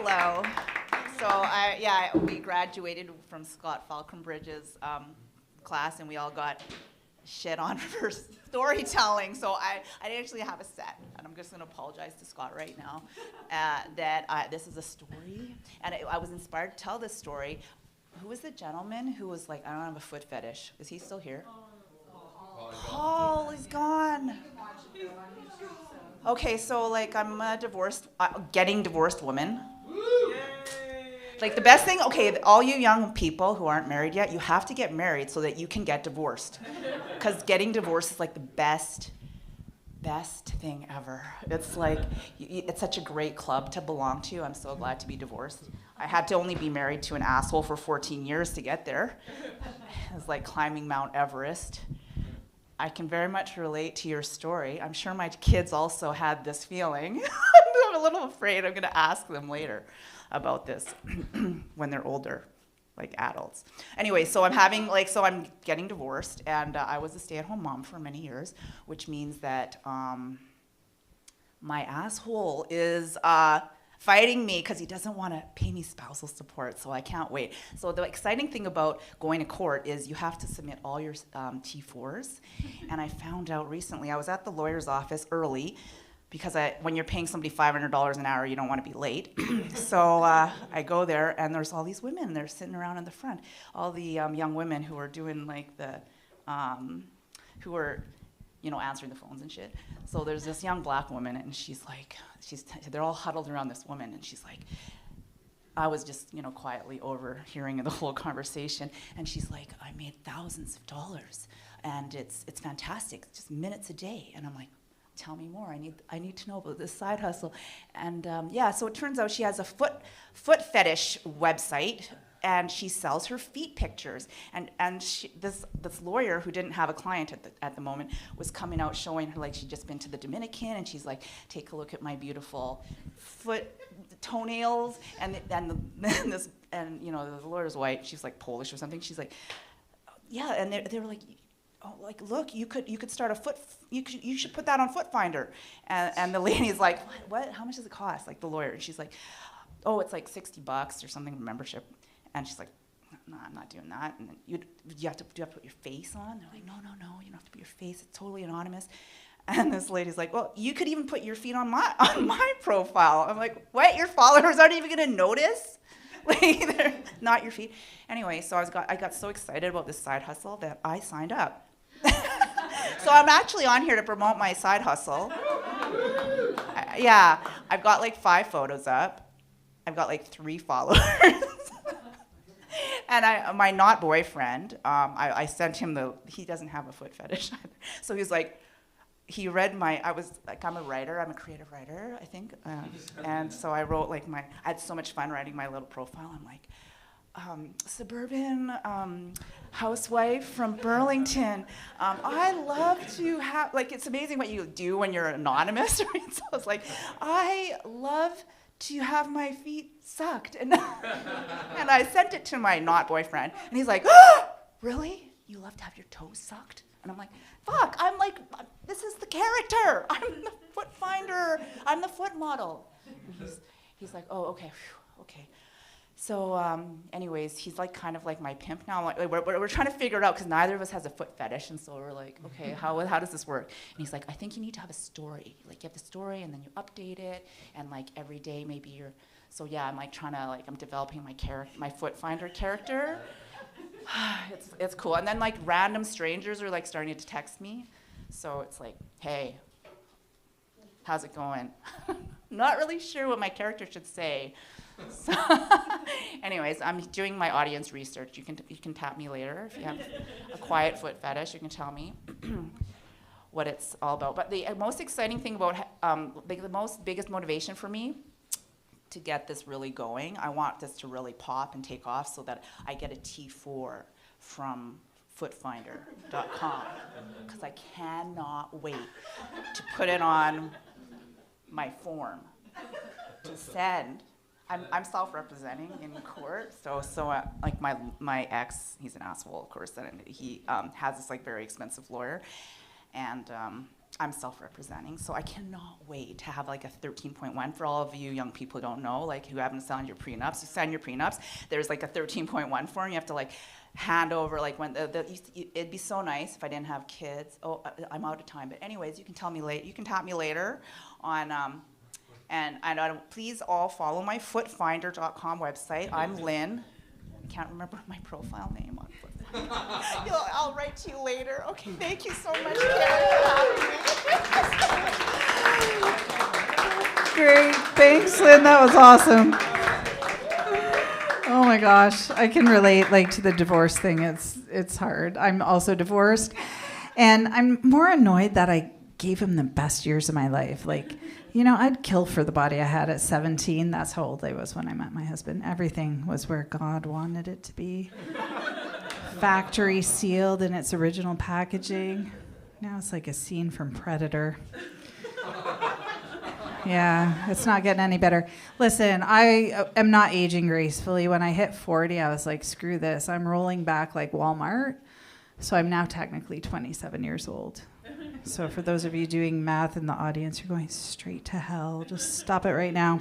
Hello. So we graduated from Scott Falconbridge's class, and we all got shit on for storytelling. So I didn't actually have a set, and I'm just going to apologize to Scott right now that this is a story, and I was inspired to tell this story. Who was the gentleman who was like, I don't have a foot fetish? Is he still here? Paul is gone. Okay, so like I'm a getting divorced woman. Like the best thing, okay, all you young people who aren't married yet, you have to get married so that you can get divorced. Because getting divorced is like the best thing ever. It's like, it's such a great club to belong to. I'm so glad to be divorced. I had to only be married to an asshole for 14 years to get there. It was like climbing Mount Everest. I can very much relate to your story. I'm sure my kids also had this feeling. I'm a little afraid. I'm going to ask them later about this when they're older, like adults. Anyway, so I'm getting divorced, and I was a stay-at-home mom for many years, which means that my asshole is fighting me because he doesn't want to pay me spousal support, so I can't wait. So the exciting thing about going to court is you have to submit all your T4s, and I found out recently, I was at the lawyer's office early, because when you're paying somebody $500 an hour, you don't want to be late. So I go there, and there's all these women. They're sitting around in the front. All the young women who are doing like who are, answering the phones and shit. So there's this young black woman, and they're all huddled around this woman, and she's like, I was just, quietly overhearing the whole conversation, and she's like, I made thousands of dollars, and it's fantastic, just minutes a day. And I'm like, tell me more. I need to know about this side hustle. And so it turns out she has a foot fetish website, and she sells her feet pictures. And this lawyer who didn't have a client at the moment was coming out showing her, like, she'd just been to the Dominican, and she's like, take a look at my beautiful foot toenails. And the lawyer's white. She's like Polish or something. She's like, yeah. And they were like, oh, like, look, you could start you should put that on Foot Finder. And the lady's like, what? How much does it cost? Like, the lawyer. And she's like, oh, it's like $60 or something, membership. And she's like, no, I'm not doing that. And then do you have to put your face on? They're like, no, you don't have to put your face. It's totally anonymous. And this lady's like, well, you could even put your feet on my profile. I'm like, what? Your followers aren't even gonna notice? Like, they're not your feet. Anyway, so I got so excited about this side hustle that I signed up. So I'm actually on here to promote my side hustle. I've got like 5 photos up. I've got like 3 followers. And my not boyfriend, I sent him he doesn't have a foot fetish either. So he's like, he read I'm a writer, I'm a creative writer, I think. And so I wrote I had so much fun writing my little profile. I'm like, suburban housewife from Burlington. I love to have, it's amazing what you do when you're anonymous, right? So I was like, I love to have my feet sucked. And I sent it to my not boyfriend, and he's like, oh, really? You love to have your toes sucked? And I'm like, fuck, this is the character. I'm the foot finder. I'm the foot model. And he's like, oh, okay, okay. So anyways, he's kind of like my pimp now. I'm like, we're trying to figure it out because neither of us has a foot fetish, and so we're like, okay, how does this work? And he's like, I think you need to have a story. You have the story, and then you update it, and every day maybe you're. So yeah, I'm I'm developing my foot finder character. It's cool. And then random strangers are starting to text me, so it's like, hey, how's it going? Not really sure what my character should say. So anyways, I'm doing my audience research. You can tap me later if you have a quiet foot fetish. You can tell me what it's all about. But the most exciting thing about the biggest motivation for me to get this really going, I want this to really pop and take off so that I get a T4 from footfinder.com, because I cannot wait to put it on my form to send. I'm self-representing in court, so my ex, he's an asshole, of course, and he has this very expensive lawyer, and I'm self-representing, so I cannot wait to have a 13.1. For all of you young people who don't know, who haven't signed your prenups, you sign your prenups. There's a 13.1 form. You have to hand over, like when it'd be so nice if I didn't have kids. Oh, I'm out of time. But anyways, you can tell me later. You can tap me later on, and please all follow my footfinder.com website. I'm Lynn. I can't remember my profile name on Footfinder. I'll write to you later. Okay, thank you so much, Kerri, for having me. Great. Thanks, Lynn. That was awesome. Oh my gosh, I can relate to the divorce thing. It's hard. I'm also divorced, and I'm more annoyed that I gave him the best years of my life. I'd kill for the body I had at 17. That's how old I was when I met my husband. Everything was where God wanted it to be. Factory sealed in its original packaging. Now it's like a scene from Predator. Yeah, it's not getting any better. Listen, I am not aging gracefully. When I hit 40, I was like, screw this. I'm rolling back like Walmart. So I'm now technically 27 years old. So for those of you doing math in the audience, you're going straight to hell. Just stop it right now.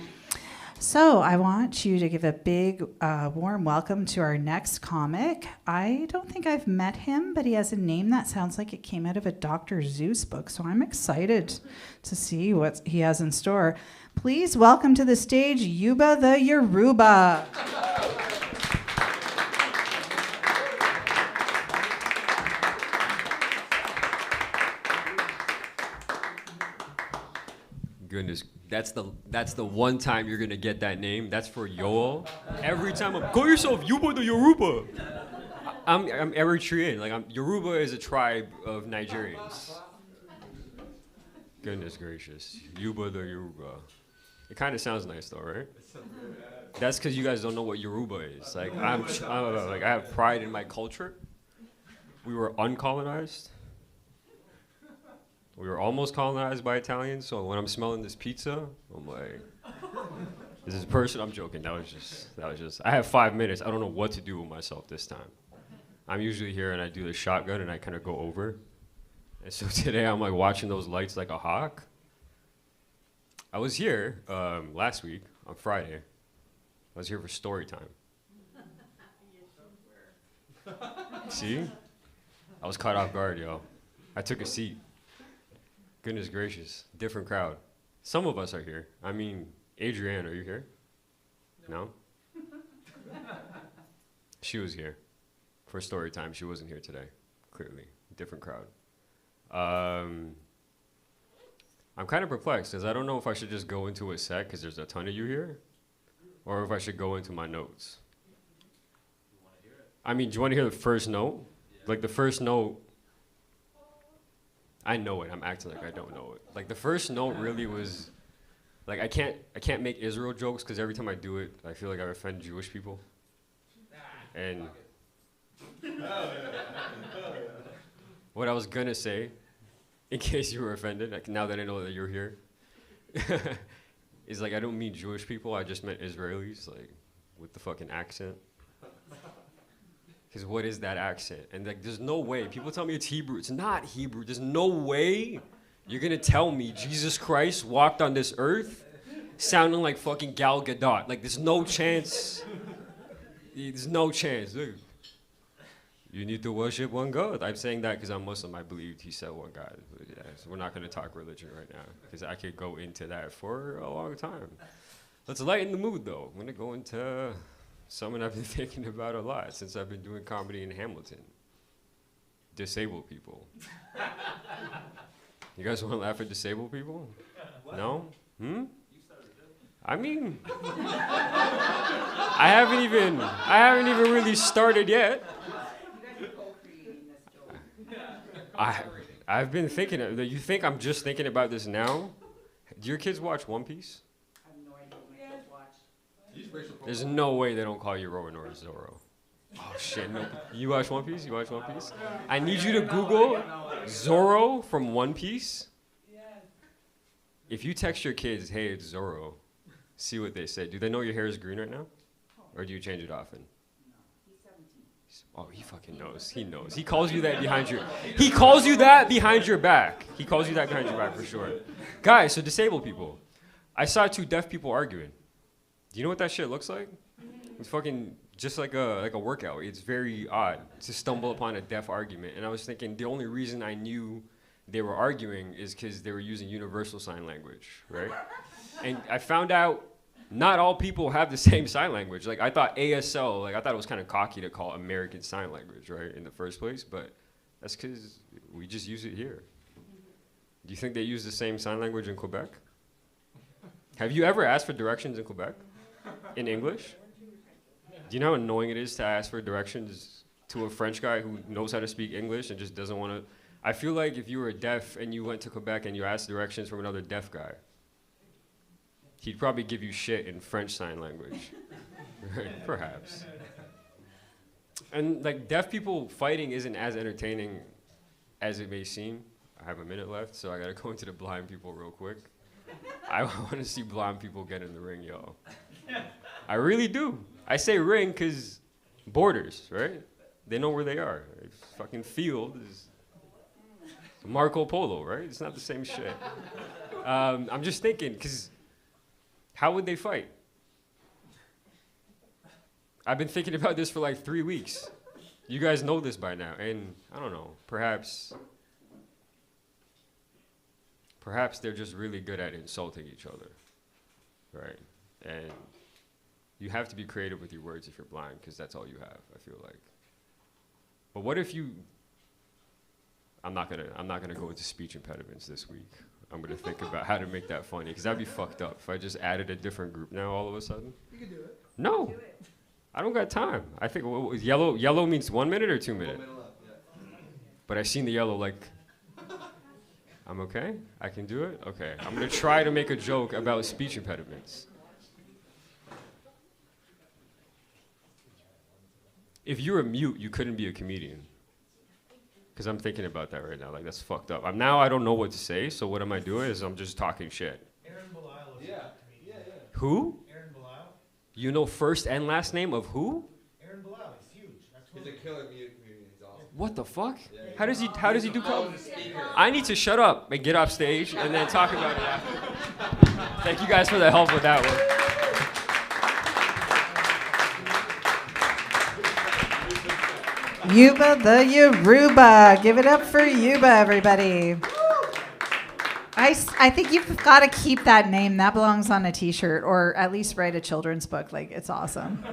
So I want you to give a big, warm welcome to our next comic. I don't think I've met him, but he has a name that sounds like it came out of a Dr. Seuss book. So I'm excited to see what he has in store. Please welcome to the stage, Yuba the Yoruba. Goodness, that's the one time you're gonna get that name. That's for Yoel. Every time call yourself Yuba the Yoruba. I'm Eritrean. Yoruba is a tribe of Nigerians. Goodness gracious, Yuba the Yoruba. It kind of sounds nice though, right? That's because you guys don't know what Yoruba is. I have pride in my culture. We were uncolonized. We were almost colonized by Italians, so when I'm smelling this pizza, I'm like, is this person? I'm joking. That was just. I have 5 minutes. I don't know what to do with myself this time. I'm usually here and I do the shotgun and I kind of go over. And so today I'm watching those lights like a hawk. I was here last week on Friday. I was here for story time. See? I was caught off guard, yo. I took a seat. Goodness gracious, different crowd. Some of us are here. I mean, Adrienne, are you here? No? She was here for story time. She wasn't here today, clearly. Different crowd. I'm kind of perplexed because I don't know if I should just go into a set because there's a ton of you here, or if I should go into my notes. I mean, do you want to hear the first note? The first note, I know it. I'm acting like I don't know it. The first note really was, I can't make Israel jokes because every time I do it, I feel like I offend Jewish people. And what I was gonna say, in case you were offended, now that I know that you're here, is I don't mean Jewish people. I just meant Israelis, with the fucking accent. Because what is that accent? And there's no way. People tell me it's Hebrew. It's not Hebrew. There's no way you're going to tell me Jesus Christ walked on this earth sounding like fucking Gal Gadot. There's no chance. There's no chance. Look, you need to worship one God. I'm saying that because I'm Muslim. I believe he said one God. But yeah, so we're not going to talk religion right now because I could go into that for a long time. Let's lighten the mood, though. I'm going to go into something I've been thinking about a lot since I've been doing comedy in Hamilton. Disabled people. You guys want to laugh at disabled people? What? No? I mean, I haven't even really started yet. I've been thinking. You think I'm just thinking about this now? Do your kids watch One Piece? There's no way they don't call you Rowan or Zorro. Oh shit, no. You watch One Piece? You watch One Piece? I need you to Google Zorro from One Piece. If you text your kids, hey, it's Zorro, see what they say. Do they know your hair is green right now? Or do you change it often? No, he's 17. Oh, he fucking knows. He knows. He calls you that behind your back. He calls you that behind your back for sure. Guys, so disabled people. I saw two deaf people arguing. Do you know what that shit looks like? It's fucking just like a workout. It's very odd to stumble upon a deaf argument. And I was thinking the only reason I knew they were arguing is because they were using universal sign language, right? And I found out not all people have the same sign language. Like I thought ASL, like I thought it was kind of cocky to call American Sign Language, right, in the first place, but that's because we just use it here. Do you think they use the same sign language in Quebec? Have you ever asked for directions in Quebec? In English? Do you know how annoying it is to ask for directions to a French guy who knows how to speak English and just doesn't want to? I feel like if you were deaf and you went to Quebec and you asked directions from another deaf guy, he'd probably give you shit in French sign language. Right? Perhaps. And like deaf people fighting isn't as entertaining as it may seem. I have a minute left, so I gotta go into the blind people real quick. I want to see blind people get in the ring, y'all. I really do. I say ring because borders, right? They know where they are. Fucking field is Marco Polo, right? It's not the same shit. I'm just thinking, because how would they fight? I've been thinking about this for like 3 weeks. You guys know this by now, and I don't know, perhaps they're just really good at insulting each other, right? And you have to be creative with your words if you're blind, because that's all you have, I feel like. But what if you, I'm not gonna go into speech impediments this week. I'm gonna think about how to make that funny, because that'd be fucked up if I just added a different group now all of a sudden. You can do it. No, do it. I don't got time. I think yellow means 1 minute or 2 minutes. 1 minute left, yeah. But I seen the yellow like, I'm okay? I can do it? Okay, I'm gonna try to make a joke about speech impediments. If you're a mute, you couldn't be a comedian. Because I'm thinking about that right now, like that's fucked up. Now I don't know what to say, so what am I doing is I'm just talking shit. Aaron Belial is a comedian. Yeah. Who? Aaron Belial. You know first and last name of who? Aaron Belial, he's huge. He's a killer mute comedian, he's awesome. What the fuck? Yeah. How does he do comedy? I need to shut up and get off stage and then talk about it after. Thank you guys for the help with that one. Yuba the Yoruba. Give it up for Yuba, everybody. I think you've got to keep that name. That belongs on a t-shirt, or at least write a children's book. Like, it's awesome.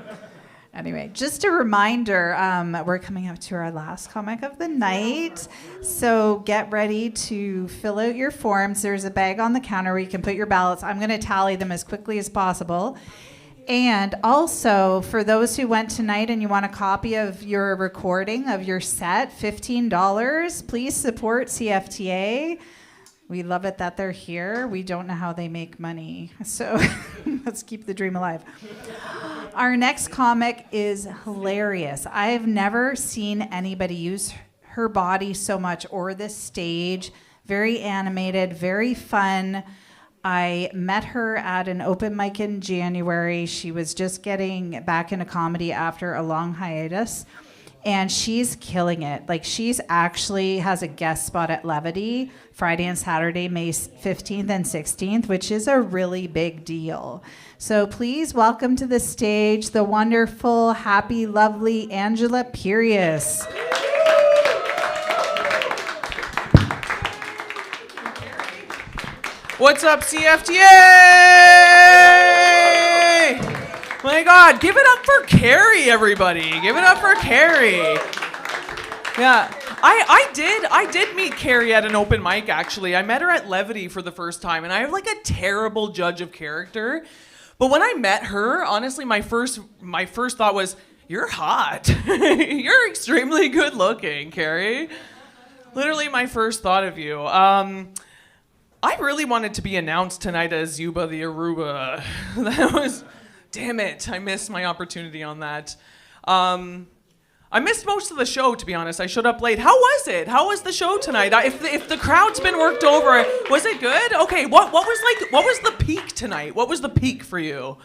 Anyway, just a reminder, we're coming up to our last comic of the night. So get ready to fill out your forms. There's a bag on the counter where you can put your ballots. I'm going to tally them as quickly as possible. And also, for those who went tonight and you want a copy of your recording of your set, $15. Please support CFTA. We love it that they're here. We don't know how they make money. So let's keep the dream alive. Our next comic is hilarious. I've never seen anybody use her body so much, or this stage. Very animated, very fun. I met her at an open mic in January. She was just getting back into comedy after a long hiatus, and she's killing it. Like, she's actually has a guest spot at Levity Friday and Saturday, May 15th and 16th, which is a really big deal. So please welcome to the stage the wonderful, happy, lovely Angela Pirius. What's up, CFTA? My God, give it up for KERRI, everybody. Give it up for KERRI. Yeah, I did meet KERRI at an open mic, actually. I met her at Levity for the first time, and I have like a terrible judge of character. But when I met her, honestly, my first thought was, you're hot. You're extremely good looking, KERRI. Literally my first thought of you. I really wanted to be announced tonight as Yuba the Aruba. That was, damn it, I missed my opportunity on that. I missed most of the show, to be honest. I showed up late. How was it? How was the show tonight? If the crowd's been worked over, was it good? Okay, what was the peak tonight? What was the peak for you?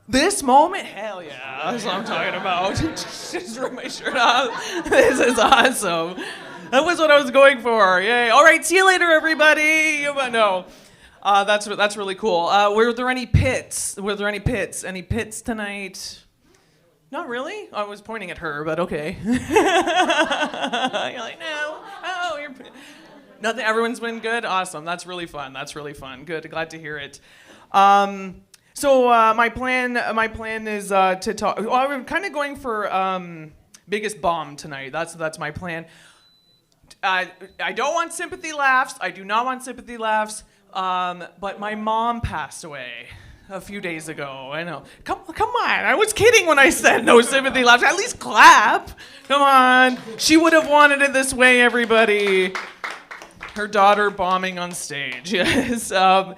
This moment? Hell yeah, that's what I'm talking about. Just rip my shirt off. This is awesome. That was what I was going for. Yay. All right, see you later, everybody. No, that's really cool. Were there any pits? Any pits tonight? Not really? I was pointing at her, but okay. You're like, no. Oh, you're... Nothing. Everyone's been good? Awesome. That's really fun. Good. Glad to hear it. So my plan is to talk. Well, I'm kind of going for biggest bomb tonight. That's my plan. I don't want sympathy laughs. I do not want sympathy laughs. But my mom passed away a few days ago. I know. Come on. I was kidding when I said no sympathy laughs. At least clap. Come on. She would have wanted it this way, everybody. Her daughter bombing on stage. Yes. So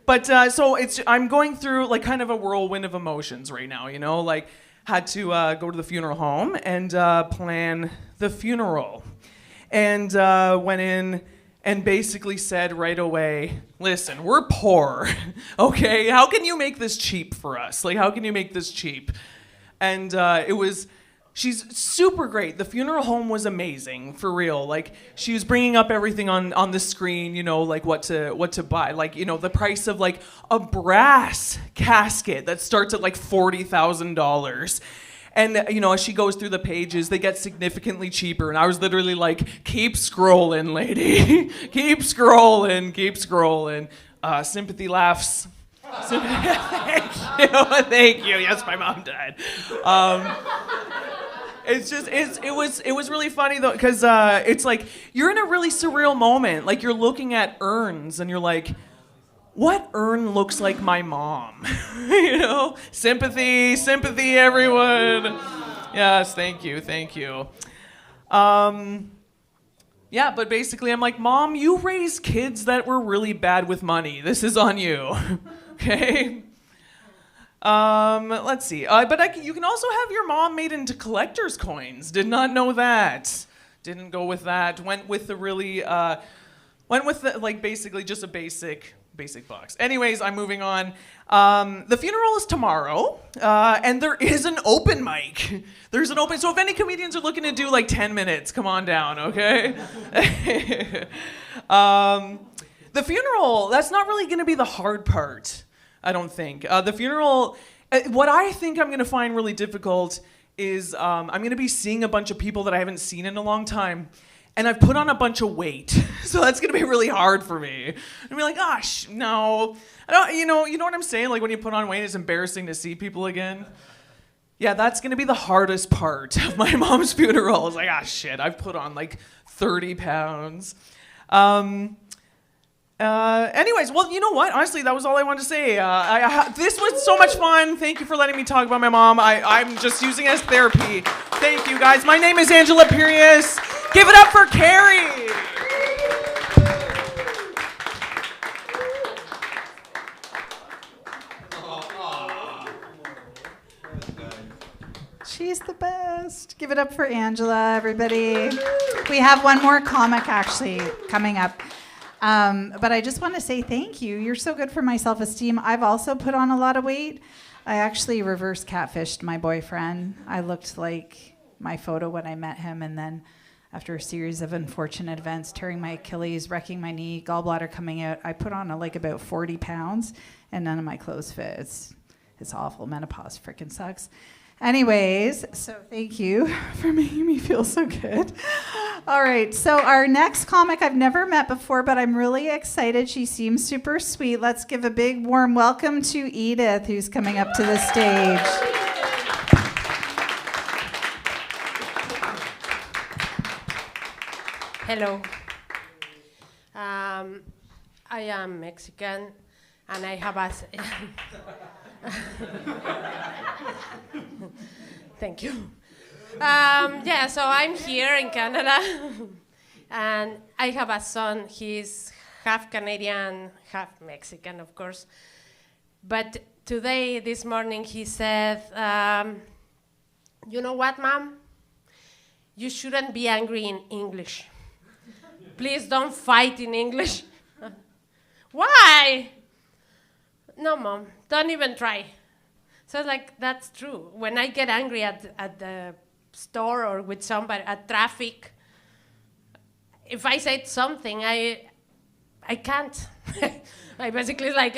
I'm going through like kind of a whirlwind of emotions right now. You know, like had to go to the funeral home and plan the funeral, and went in and basically said right away, listen, we're poor, okay? How can you make this cheap for us? Like, how can you make this cheap? And she's super great. The funeral home was amazing, for real. Like, she was bringing up everything on the screen, you know, like what to buy. Like, you know, the price of like a brass casket that starts at like $40,000. And, you know, as she goes through the pages, they get significantly cheaper. And I was literally like, keep scrolling, lady. Keep scrolling. Sympathy laughs. Thank you. Yes, my mom died. It was really funny, though, because it's like, you're in a really surreal moment. Like, you're looking at urns, and you're like, what urn looks like my mom? You know? Sympathy, everyone. Yes, thank you. Yeah, but basically I'm like, Mom, you raised kids that were really bad with money. This is on you. Okay? Let's see. But you can also have your mom made into collector's coins. Did not know that. Didn't go with that. Went with like basically just a basic box. Anyways, I'm moving on. The funeral is tomorrow, and there is an open mic. So if any comedians are looking to do like 10 minutes, come on down, okay? The funeral, that's not really gonna be the hard part, I don't think. The funeral, what I think I'm gonna find really difficult is I'm gonna be seeing a bunch of people that I haven't seen in a long time. And I've put on a bunch of weight, so that's gonna be really hard for me. And be like, gosh, no, I don't. You know what I'm saying? Like when you put on weight, it's embarrassing to see people again. Yeah, that's gonna be the hardest part of my mom's funeral. It's like, shit, I've put on like 30 pounds. Anyways, well, you know what? Honestly, that was all I wanted to say. This was so much fun. Thank you for letting me talk about my mom. I'm just using it as therapy. Thank you, guys. My name is Angela Pirius. Give it up for KERRI. She's the best. Give it up for Angela, everybody. We have one more comic actually coming up. But I just want to say thank you. You're so good for my self-esteem. I've also put on a lot of weight. I actually reverse catfished my boyfriend. I looked like my photo when I met him, and then after a series of unfortunate events, tearing my Achilles, wrecking my knee, gallbladder coming out, I put on like about 40 pounds, and none of my clothes fit. It's awful. Menopause freaking sucks. Anyways, so thank you for making me feel so good. All right, so our next comic I've never met before, but I'm really excited. She seems super sweet. Let's give a big warm welcome to Edith, who's coming up to the stage. Hello. I am Mexican, and I have a... Thank you. Yeah, so I'm here in Canada, and I have a son. He's half Canadian, half Mexican, of course. But today, this morning, he said, you know what, Mom? You shouldn't be angry in English. Please don't fight in English. Why? No, Mom, don't even try. So like, that's true. When I get angry at the store or with somebody, at traffic, if I say something, I can't. I basically like,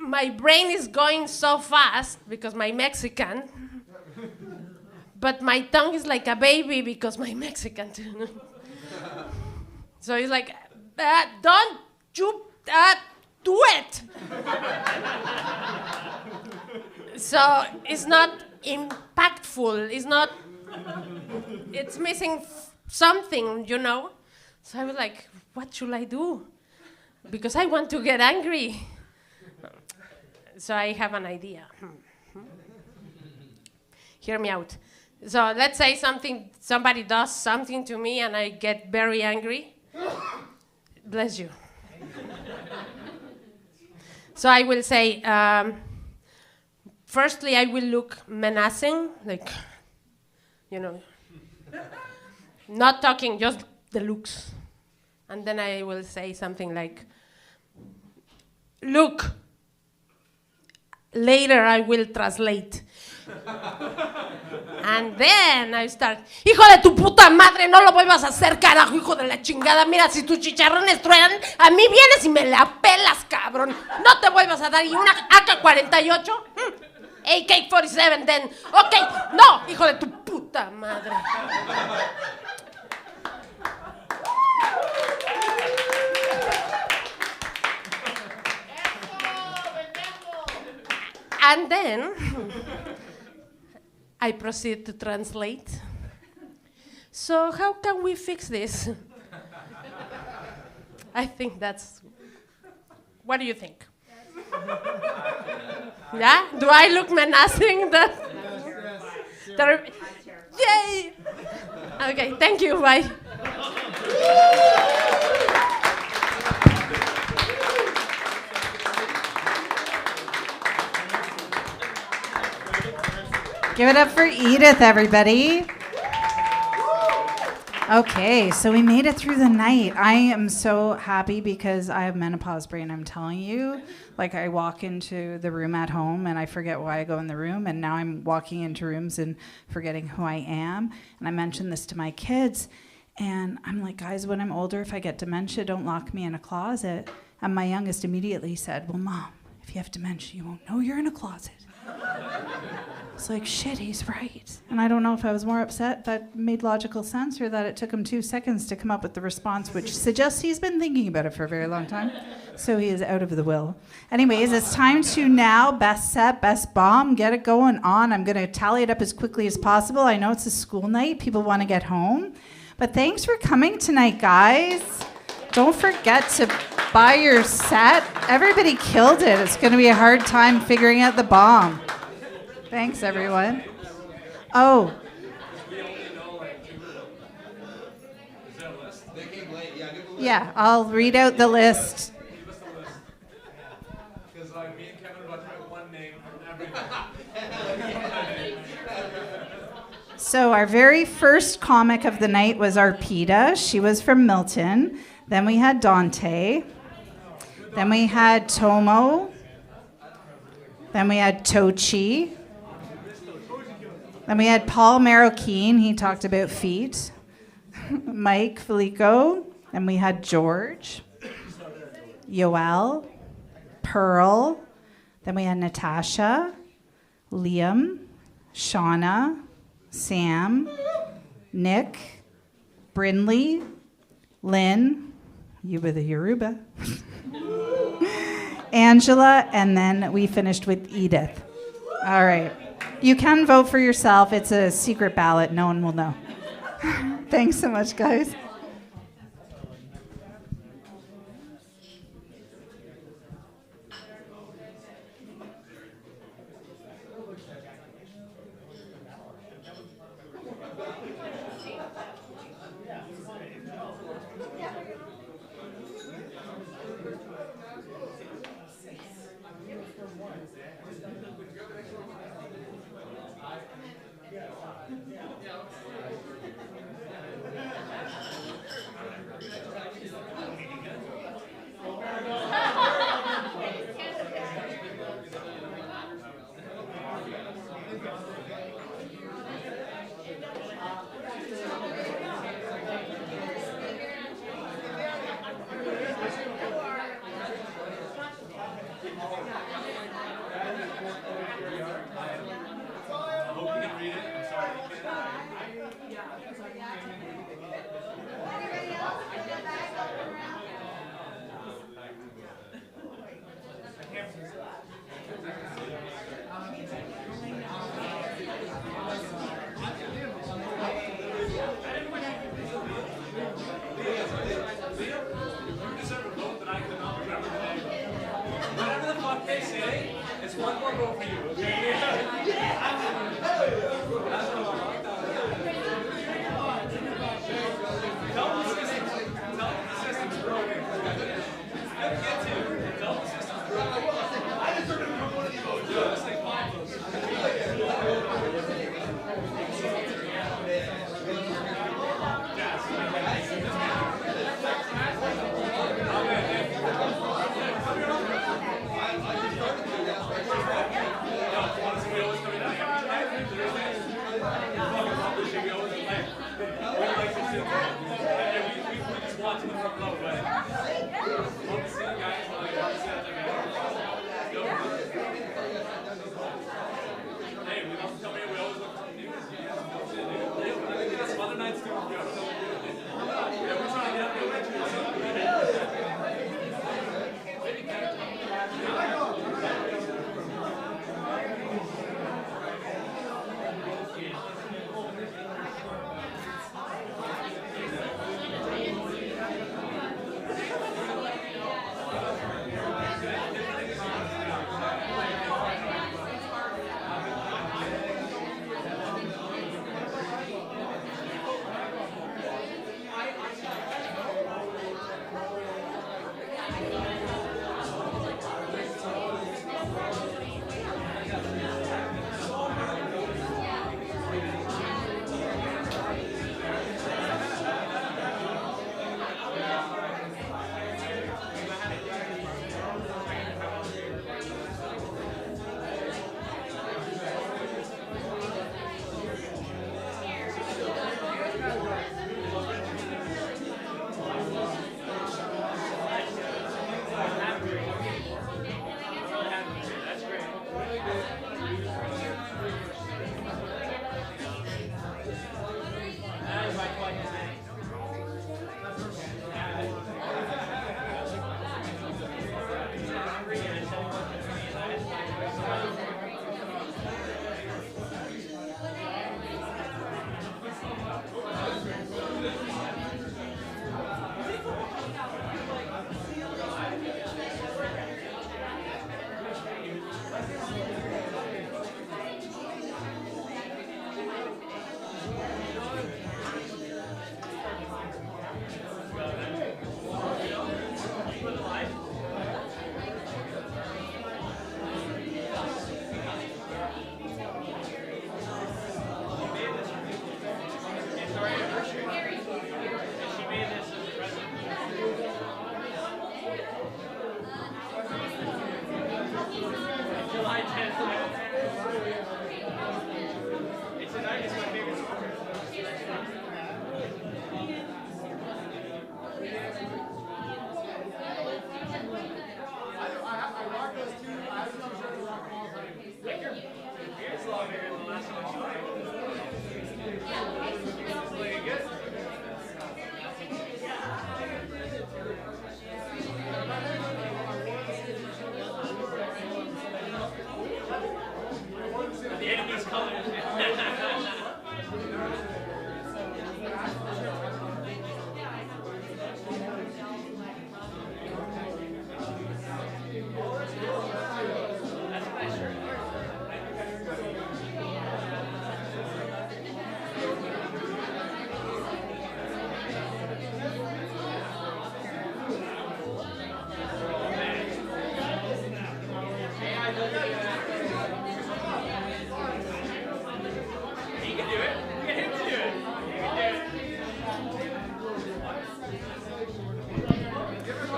my brain is going so fast because my Mexican, but my tongue is like a baby because my Mexican too. So it's like, don't you do it. So it's not impactful. It's missing something, you know? So I was like, what should I do? Because I want to get angry. So I have an idea. Hear me out. So let's say somebody does something to me and I get very angry. Bless you. So I will say, firstly, I will look menacing, like, you know, not talking, just the looks. And then I will say something like, look, later I will translate. And then I start, hijo de tu puta madre, no lo vuelvas a hacer, carajo, hijo de la chingada. Mira, si tus chicharrones truenan, a mí vienes y me la pelas, cabrón. No te vuelvas a dar. Y una AK-48, AK-47, then, ok, no, hijo de tu puta madre. And then I proceed to translate. So how can we fix this? I think that's... What do you think? Yeah? Do I look menacing? Yay! Okay, thank you, bye. Give it up for Edith, everybody. Okay, so we made it through the night. I am so happy because I have menopause brain, I'm telling you. Like, I walk into the room at home and I forget why I go in the room, and now I'm walking into rooms and forgetting who I am. And I mentioned this to my kids, and I'm like, guys, when I'm older, if I get dementia, don't lock me in a closet. And my youngest immediately said, well, Mom, if you have dementia, you won't know you're in a closet. It's like, shit, he's right. And I don't know if I was more upset that made logical sense or that it took him 2 seconds to come up with the response, which suggests he's been thinking about it for a very long time. So he is out of the will. Anyways, it's time to now best set, best bomb, get it going on. I'm going to tally it up as quickly as possible. I know it's a school night. People want to get home. But thanks for coming tonight, guys. Don't forget to buy your set. Everybody killed it. It's going to be a hard time figuring out the bomb. Thanks, everyone. Oh. Yeah, I'll read out the list. So our very first comic of the night was Arpita. She was from Milton. Then we had Dante. Then we had Tomo. Then we had Tochi. Then we had Paul Marroquin. He talked about feet. Mike Felico. Then we had George. Yoel. Pearl. Then we had Natasha. Liam. Shauna. Sam. Nick. Brindley. Lynn. Yuba the Yoruba. Angela. And then we finished with Edith. All right. You can vote for yourself. It's a secret ballot. No one will know. Thanks so much, guys. It's one more vote for you, okay? Tell the system's broken. It's good to get to. Tell the system's broken. I deserve to prove one of you votes. Yeah, it's like 5 votes.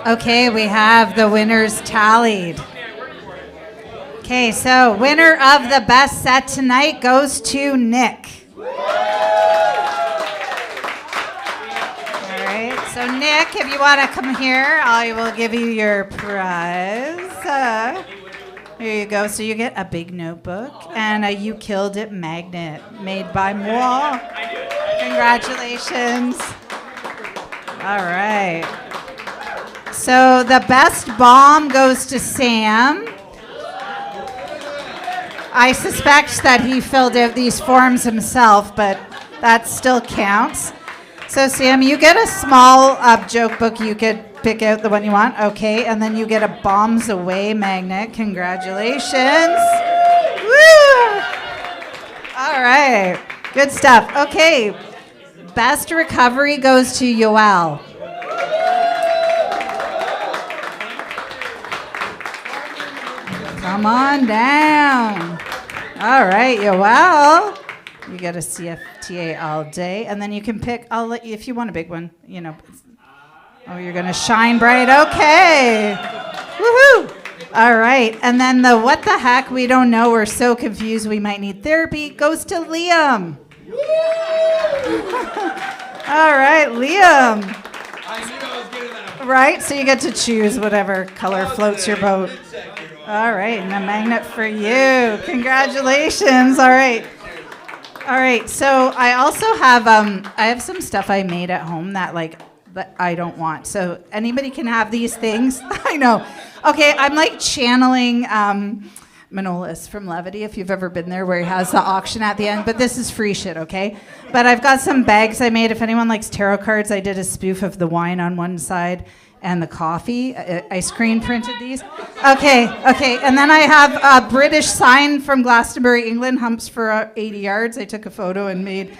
Okay, we have the winners tallied. Okay, so winner of the best set tonight goes to Nick. All right, so Nick, if you want to come here, I will give you your prize. Here you go. So you get a big notebook and a You Killed It magnet made by moi. Congratulations. All right. So the best bomb goes to Sam. I suspect that he filled out these forms himself, but that still counts. So Sam, you get a small joke book you could pick out the one you want. Okay, and then you get a Bombs Away magnet. Congratulations. Woo! All right, good stuff. Okay, best recovery goes to Yoel. Come on down. All right, Yoel. You get a CFTA all day, and then you can pick. I'll let you if you want a big one. You know. Oh, you're gonna shine bright. Okay. Woohoo! All right, and then the what the heck? We don't know. We're so confused. We might need therapy. Goes to Liam. All right, Liam. Right, so you get to choose whatever color floats your boat. All right, and a magnet for you. Congratulations. All right. All right, so I also have I have some stuff I made at home that I don't want. So anybody can have these things. I know. Okay, I'm like channeling Manolis from Levity, if you've ever been there, where he has the auction at the end. But this is free shit, okay? But I've got some bags I made. If anyone likes tarot cards, I did a spoof of the wine on one side and the coffee. I screen printed these. Okay. And then I have a British sign from Glastonbury, England, humps for 80 yards. I took a photo and made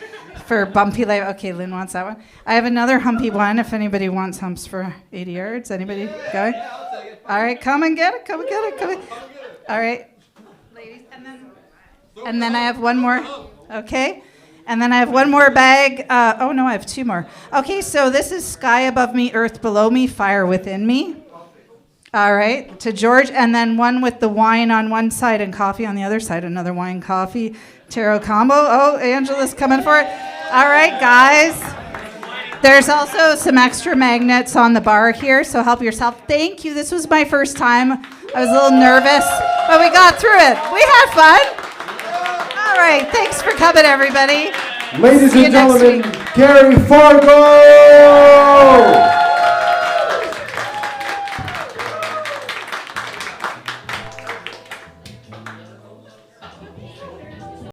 for bumpy life. Okay, Lynn wants that one. I have another humpy one if anybody wants humps for 80 yards. Anybody? Go. All right, come and get it. Come. All right. Ladies, and then I have one more. Okay. And then I have one more bag. Oh, no, I have two more. Okay, so this is sky above me, earth below me, fire within me. All right, to George. And then one with the wine on one side and coffee on the other side. Another wine, coffee, tarot combo. Oh, Angela's coming for it. All right, guys. There's also some extra magnets on the bar here, so help yourself. Thank you. This was my first time. I was a little nervous, but we got through it. We had fun. All right, thanks for coming, everybody. Ladies and gentlemen, KERRI FARGO!